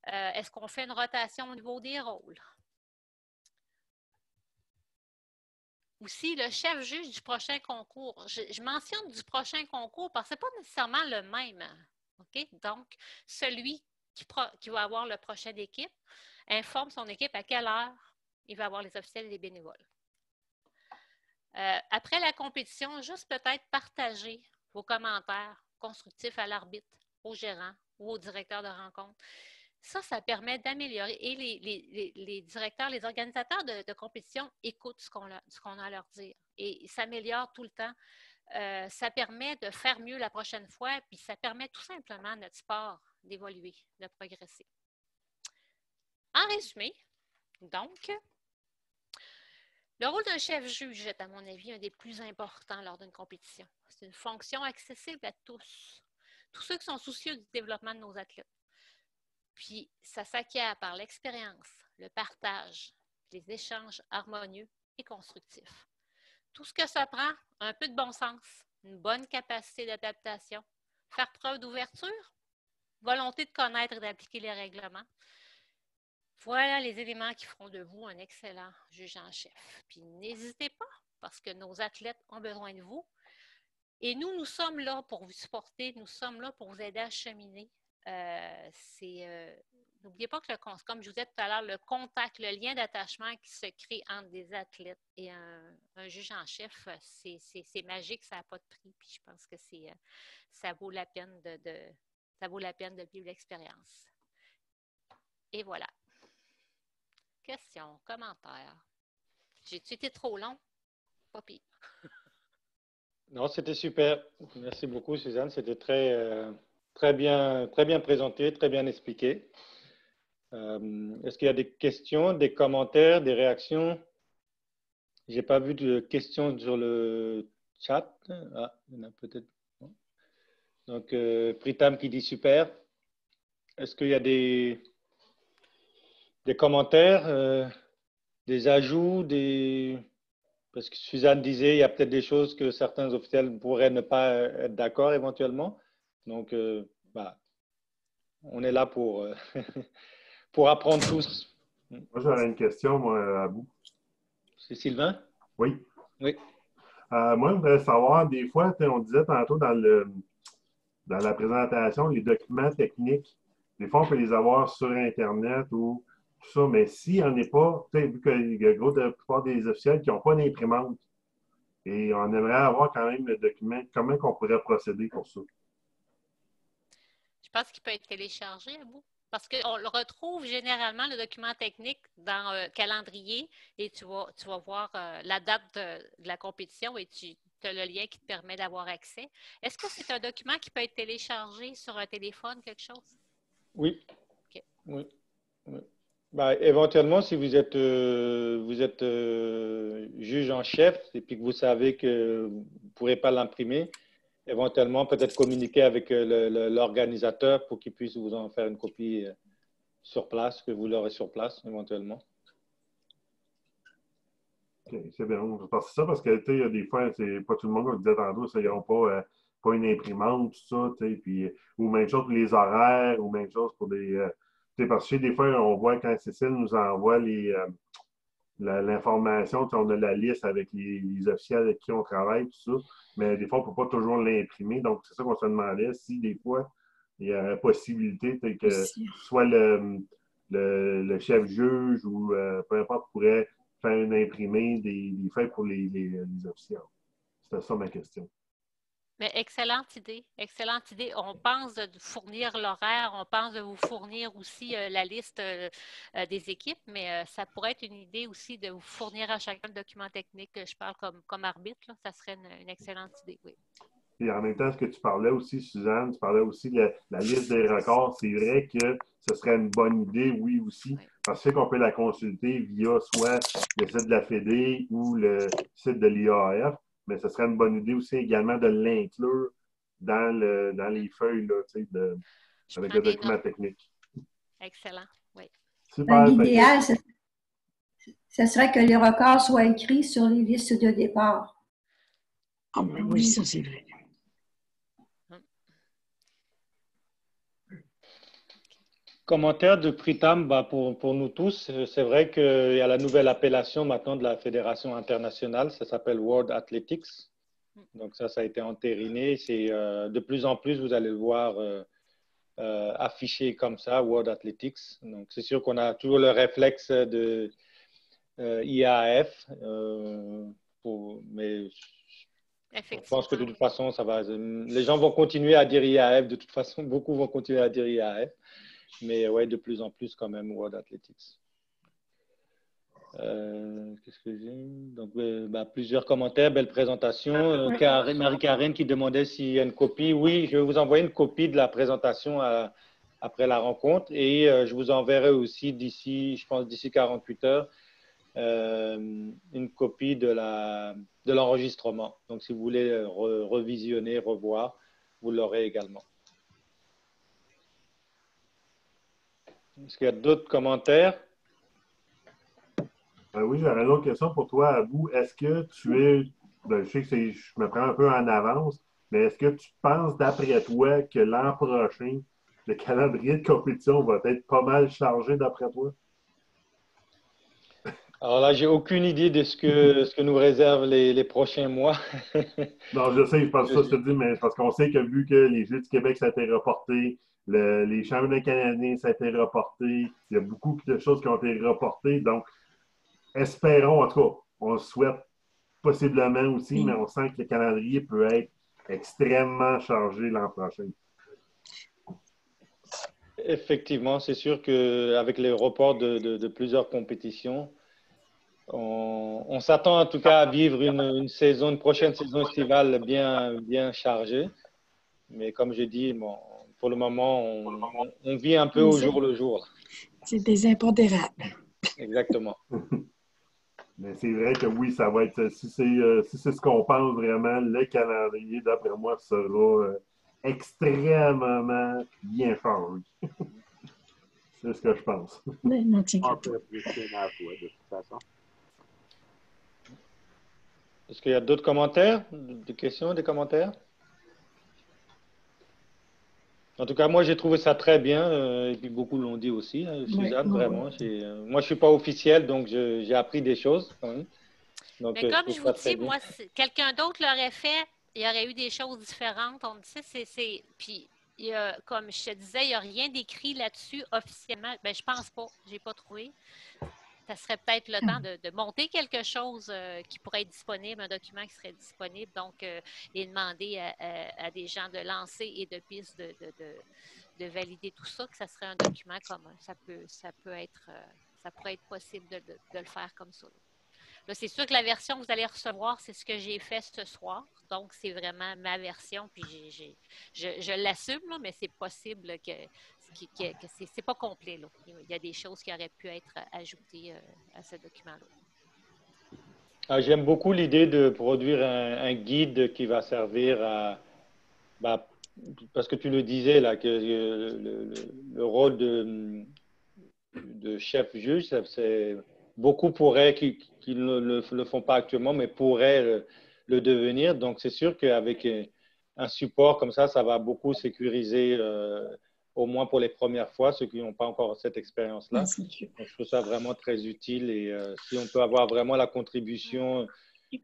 Est-ce qu'on fait une rotation au niveau des rôles? Aussi, le chef juge du prochain concours. Je mentionne du prochain concours parce que ce n'est pas nécessairement le même. Okay? Donc, celui qui va avoir le prochain équipe informe son équipe à quelle heure il va avoir les officiels et les bénévoles. Après la compétition, juste peut-être partager vos commentaires constructifs à l'arbitre, au gérant ou au directeur de rencontre. Ça permet d'améliorer. Et les directeurs, les organisateurs de compétition écoutent ce qu'on a à leur dire. Et ça améliore tout le temps. Ça permet de faire mieux la prochaine fois, puis ça permet tout simplement à notre sport d'évoluer, de progresser. En résumé, donc, le rôle d'un chef-juge est, à mon avis, un des plus importants lors d'une compétition. C'est une fonction accessible à tous ceux qui sont soucieux du développement de nos athlètes. Puis, ça s'acquiert par l'expérience, le partage, les échanges harmonieux et constructifs. Tout ce que ça prend, un peu de bon sens, une bonne capacité d'adaptation, faire preuve d'ouverture, volonté de connaître et d'appliquer les règlements. Voilà les éléments qui feront de vous un excellent juge en chef. Puis n'hésitez pas, parce que nos athlètes ont besoin de vous. Et nous sommes là pour vous supporter, nous sommes là pour vous aider à cheminer. N'oubliez pas que, comme je vous disais tout à l'heure, le contact, le lien d'attachement qui se crée entre des athlètes et un juge en chef, c'est magique, ça n'a pas de prix. Puis je pense que ça vaut la peine de vivre l'expérience. Et voilà. Questions, commentaires. J'ai-tu été trop long? Pas pire. Non, c'était super. Merci beaucoup, Suzanne. C'était très bien présenté, très bien expliqué. Est-ce qu'il y a des questions, des commentaires, des réactions? Je n'ai pas vu de questions sur le chat. Ah, il y en a peut-être. Donc, Pritam qui dit super. Est-ce qu'il y a des commentaires, des ajouts, parce que Suzanne disait, il y a peut-être des choses que certains officiels pourraient ne pas être d'accord éventuellement. Donc, on est là pour, pour apprendre tous. Moi, j'aurais une question, moi, à vous. C'est Sylvain? Oui. Oui. Moi, je voudrais savoir, des fois, on disait tantôt dans la présentation, les documents techniques, des fois, on peut les avoir sur Internet ou tout ça, mais s'il n'y en a pas, vu qu'il y a la plupart des officiels qui n'ont pas d'imprimante, et on aimerait avoir quand même le document, comment on pourrait procéder pour ça? Je pense qu'il peut être téléchargé à bout. Parce qu'on le retrouve généralement, le document technique, dans calendrier et tu vas voir la date de la compétition et tu as le lien qui te permet d'avoir accès. Est-ce que c'est un document qui peut être téléchargé sur un téléphone, quelque chose? Oui. OK. Oui. Oui. Bah, éventuellement, si vous êtes juge en chef et puis que vous savez que vous ne pourrez pas l'imprimer, éventuellement peut-être communiquer avec l'organisateur pour qu'il puisse vous en faire une copie sur place, que vous l'aurez sur place éventuellement. OK, c'est bien. Parce que ça, parce que, tu sais, il y a des fois, c'est pas tout le monde, comme je disais tantôt, ça, ils n'ont pas une imprimante, tout ça, tu sais, puis, ou même chose pour les horaires, ou même chose pour des, tu sais, parce que des fois, on voit quand Cécile nous envoie l'information, tu sais, on a la liste avec les officiels avec qui on travaille, tout ça, mais des fois, on ne peut pas toujours l'imprimer, donc c'est ça qu'on se demandait, si des fois, il y a possibilité, tu sais, que soit le chef juge ou peu importe pourrait faire une imprimée des feuilles pour les officiels. C'était ça ma question. Mais excellente idée, excellente idée. On pense de fournir l'horaire, on pense de vous fournir aussi la liste des équipes, mais ça pourrait être une idée aussi de vous fournir à chacun le document technique. Je parle comme arbitre, là. Ça serait une excellente idée, oui. Et en même temps, ce que tu parlais aussi, Suzanne, tu parlais aussi de la liste des records. C'est vrai que ce serait une bonne idée, oui, aussi, Oui. parce qu'on peut la consulter via soit le site de la Fédé ou le site de l'IAF, mais ce serait une bonne idée aussi également de l'inclure dans les feuilles là, avec le document technique. Excellent, oui. Super. L'idéal, ce serait que les records soient écrits sur les listes de départ. Ah, ben oui, ça c'est vrai. Commentaire de Pritam, bah pour nous tous, c'est vrai qu'il y a la nouvelle appellation maintenant de la Fédération internationale, ça s'appelle World Athletics. Donc ça a été entériné. C'est de plus en plus, vous allez le voir affiché comme ça, World Athletics. Donc c'est sûr qu'on a toujours le réflexe de IAAF, mais je pense que de toute façon, ça va. Les gens vont continuer à dire IAAF, de toute façon, beaucoup vont continuer à dire IAAF. Mais ouais, de plus en plus quand même, World Athletics. Qu'est-ce que j'ai? Donc, plusieurs commentaires, belle présentation. Marie-Karine qui demandait s'il y a une copie. Oui, je vais vous envoyer une copie de la présentation après la rencontre et je vous enverrai aussi d'ici 48 heures, une copie de l'enregistrement. Donc, si vous voulez revisionner, revoir, vous l'aurez également. Est-ce qu'il y a d'autres commentaires? Oui, j'aurais une autre question pour toi, Abou. Est-ce que tu es, je sais que je me prends un peu en avance, mais est-ce que tu penses, d'après toi, que l'an prochain, le calendrier de compétition va être pas mal chargé, d'après toi? Alors là, j'ai aucune idée de ce que nous réservent les prochains mois. Non, je sais, je pense que ça, je te dis, mais parce qu'on sait que vu que les Jeux du Québec, ça a été reporté, les championnats canadiens, ça a été reporté, il y a beaucoup de choses qui ont été reportées, donc espérons, en tout cas, on le souhaite possiblement aussi, mais on sent que le calendrier peut être extrêmement chargé l'an prochain. Effectivement, c'est sûr qu'avec les reports de plusieurs compétitions, on s'attend en tout cas à vivre une prochaine saison estivale bien chargée. Mais comme je dis, bon, pour le moment, on vit un peu au jour le jour. C'est des impondérables. Exactement. Mais c'est vrai que oui, ça va être, si c'est ce qu'on pense vraiment, le calendrier, d'après moi, sera extrêmement bien chargé. C'est ce que je pense. Mais non, tiens, on peut apprécier la fois, de toute façon. Est-ce qu'il y a d'autres commentaires, des questions, des commentaires? En tout cas, moi, j'ai trouvé ça très bien, et puis beaucoup l'ont dit aussi, Suzanne, vraiment. Moi, je ne suis pas officiel, donc j'ai appris des choses quand même. Donc, mais comme je vous dis, moi, quelqu'un d'autre l'aurait fait, il y aurait eu des choses différentes. On dit, puis, comme je te disais, il n'y a rien d'écrit là-dessus officiellement. Ben, je pense pas, je n'ai pas trouvé. Ça serait peut-être le temps de monter quelque chose qui pourrait être disponible, un document qui serait disponible, donc, et demander à des gens de lancer et de pistes de valider tout ça, que ça serait un document commun. Ça pourrait être possible de le faire comme ça. Là, c'est sûr que la version que vous allez recevoir, c'est ce que j'ai fait ce soir. Donc, c'est vraiment ma version. Puis, je l'assume, là, mais c'est possible que c'est pas complet. Là. Il y a des choses qui auraient pu être ajoutées à ce document-là. J'aime beaucoup l'idée de produire un guide qui va servir à... parce que tu le disais, là, que le rôle de chef-juge, c'est... Beaucoup pourraient, qui ne le font pas actuellement, mais pourraient le devenir. Donc, c'est sûr qu'avec un support comme ça va beaucoup sécuriser, au moins pour les premières fois, ceux qui n'ont pas encore cette expérience-là. Donc, je trouve ça vraiment très utile. Et si on peut avoir vraiment la contribution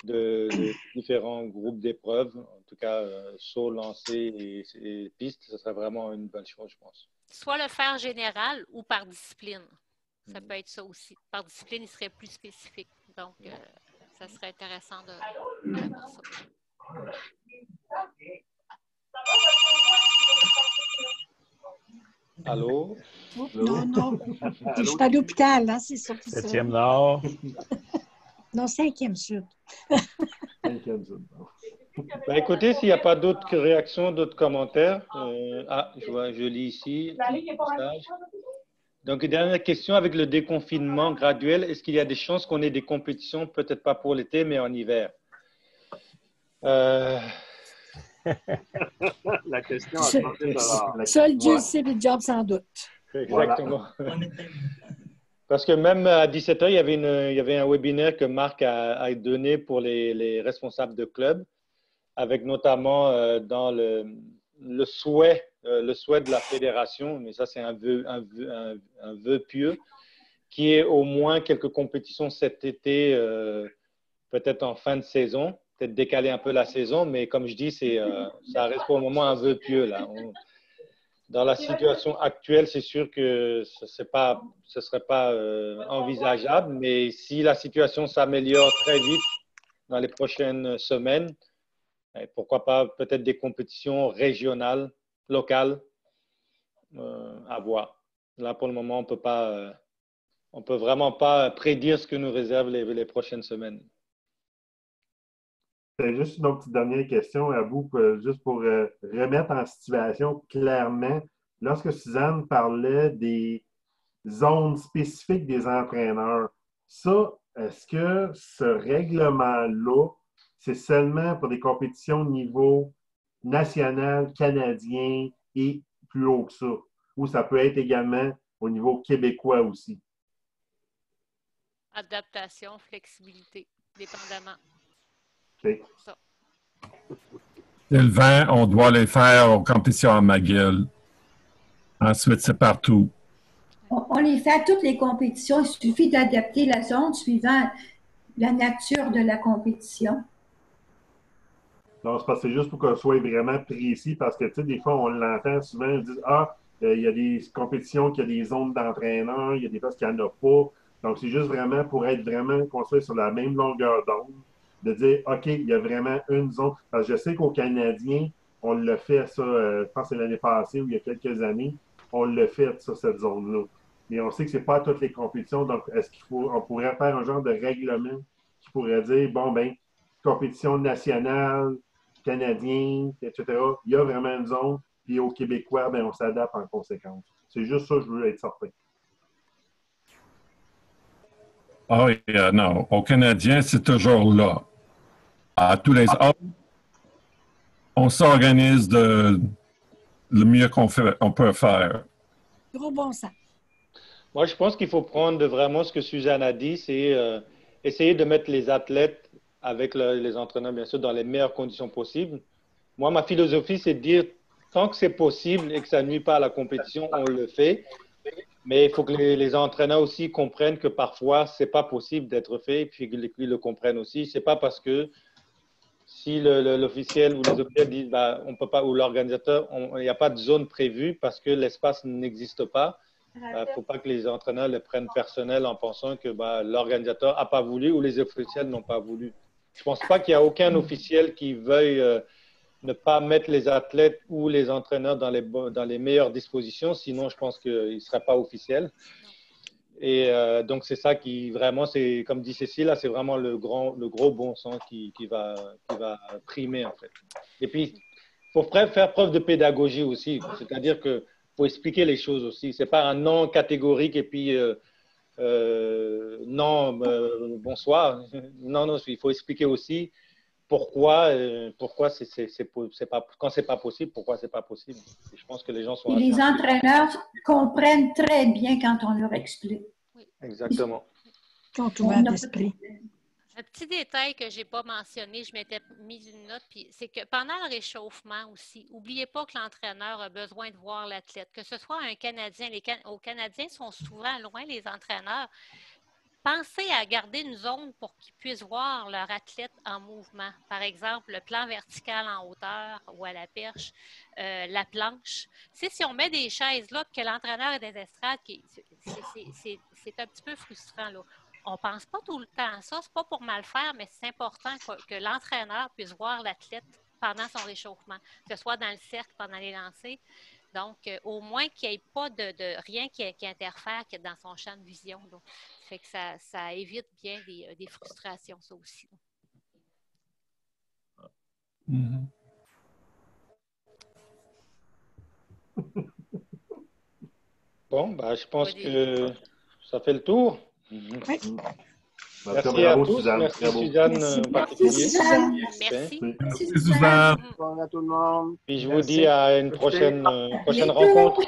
de différents groupes d'épreuves, en tout cas, saut, lancer et pistes, ce serait vraiment une bonne chose, je pense. Soit le faire général ou par discipline. Ça peut être ça aussi. Par discipline, il serait plus spécifique. Donc, ça serait intéressant de faire ça. Allô? Non. Je suis à l'hôpital, hein, c'est ça. 7e nord. Non, 5e sud. 5e sud. Écoutez, s'il n'y a pas d'autres réactions, d'autres commentaires. Je lis ici. Donc, dernière question, avec le déconfinement graduel, est-ce qu'il y a des chances qu'on ait des compétitions, peut-être pas pour l'été, mais en hiver? La question a changé de l'heure. Seul Dieu sait le job, sans doute. Exactement. Voilà. Parce que même à 17h, il y avait un webinaire que Marc a donné pour les responsables de club, avec notamment dans le souhait de la fédération, mais ça c'est un vœu pieux, qui est au moins quelques compétitions cet été, peut-être en fin de saison, peut-être décaler un peu la saison, mais comme je dis, ça reste pour le moment un vœu pieux. Là. Dans la situation actuelle, c'est sûr que ce ne serait pas envisageable, mais si la situation s'améliore très vite dans les prochaines semaines, pourquoi pas peut-être des compétitions régionales, locales à voir. Là, pour le moment, on peut vraiment pas prédire ce que nous réservent les prochaines semaines. C'est juste une petite dernière question à vous, juste pour remettre en situation clairement. Lorsque Suzanne parlait des zones spécifiques des entraîneurs, ça, est-ce que ce règlement-là, c'est seulement pour des compétitions au niveau national, canadien et plus haut que ça? Ou ça peut être également au niveau québécois aussi? Adaptation, flexibilité, dépendamment. Okay. Ça. Le vin, on doit les faire aux compétitions à McGill. Ensuite, c'est partout. On les fait à toutes les compétitions. Il suffit d'adapter la zone suivant la nature de la compétition. Non, c'est parce que c'est juste pour qu'on soit vraiment précis, parce que, tu sais, des fois, on l'entend souvent, ils disent, il y a des compétitions qui a des zones d'entraîneurs, il y a des places qu'il n'y en a pas. Donc, c'est juste vraiment pour être vraiment construit sur la même longueur d'onde, de dire, OK, il y a vraiment une zone. Parce que je sais qu'au Canadien, on l'a fait, ça, je pense que c'est l'année passée ou il y a quelques années, on l'a fait, ça, cette zone-là. Mais on sait que ce n'est pas à toutes les compétitions, donc est-ce qu'on pourrait faire un genre de règlement qui pourrait dire, bon, ben compétition nationale, canadien, etc., il y a vraiment une zone, puis aux Québécois, ben, on s'adapte en conséquence. C'est juste ça, je veux être certain. Oh, non. Au Canadien, c'est toujours là. À tous les autres, on s'organise le mieux qu'on peut faire. Gros bon sens. Moi, je pense qu'il faut prendre vraiment ce que Suzanne a dit, c'est essayer de mettre les athlètes avec les entraîneurs, bien sûr, dans les meilleures conditions possibles. Moi, ma philosophie, c'est de dire, tant que c'est possible et que ça ne nuit pas à la compétition, on le fait. Mais il faut que les entraîneurs aussi comprennent que parfois, ce n'est pas possible d'être fait, et puis qu'ils le comprennent aussi. Ce n'est pas parce que si l'officiel ou les officiels disent on peut pas, ou l'organisateur, il n'y a pas de zone prévue parce que l'espace n'existe pas. Il ne faut pas que les entraîneurs le prennent personnel en pensant que l'organisateur n'a pas voulu ou les officiels n'ont pas voulu. Je ne pense pas qu'il y a aucun officiel qui veuille ne pas mettre les athlètes ou les entraîneurs dans les meilleures dispositions, sinon je pense qu'ils ne seraient pas officiels. Et donc, c'est ça qui vraiment, c'est comme dit Cécile, là, c'est vraiment le gros bon sens qui va primer, en fait. Et puis, il faut faire preuve de pédagogie aussi, c'est-à-dire qu'il faut expliquer les choses aussi. Ce n'est pas un non catégorique et puis non, bonsoir. Non, il faut expliquer aussi pourquoi quand c'est pas possible, pourquoi c'est pas possible. Et je pense que les gens sont. Et les entraîneurs comprennent très bien quand on leur explique. Oui. Exactement. Quand on a d'esprit. Un petit détail que je n'ai pas mentionné, je m'étais mis une note, c'est que pendant le réchauffement aussi, n'oubliez pas que l'entraîneur a besoin de voir l'athlète. Que ce soit un Canadien, aux Canadiens sont souvent loin, les entraîneurs. Pensez à garder une zone pour qu'ils puissent voir leur athlète en mouvement. Par exemple, le plan vertical en hauteur ou à la perche, la planche. Si on met des chaises là, que l'entraîneur est des estrades, c'est un petit peu frustrant, là. On ne pense pas tout le temps à ça. Ce n'est pas pour mal faire, mais c'est important que l'entraîneur puisse voir l'athlète pendant son réchauffement, que ce soit dans le cercle, pendant les lancers. Donc, au moins qu'il n'y ait pas de rien qui interfère dans son champ de vision. Donc, ça fait que ça évite bien des frustrations, ça aussi. Mm-hmm. Bon, bah, je pense que ça fait le tour. Oui. Merci à tous. Merci Suzanne en particulier. Merci. Merci Suzanne. Bonjour à tout le monde. Puis je vous dis à une prochaine rencontre.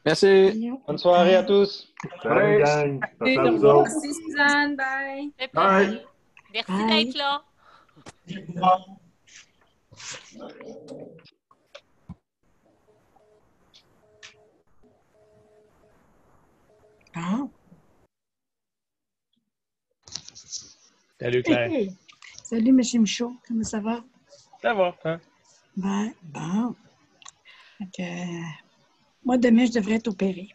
Merci. Bonne soirée à tous. Salut, gang. Ça fait à vous autres. Merci Suzanne, bye. Bye. Merci d'être là. Ah. Salut Claire. Hey. Salut M. Michaud, comment ça va? Ça va, hein? Ben, bon. Moi, demain, je devrais être opérée.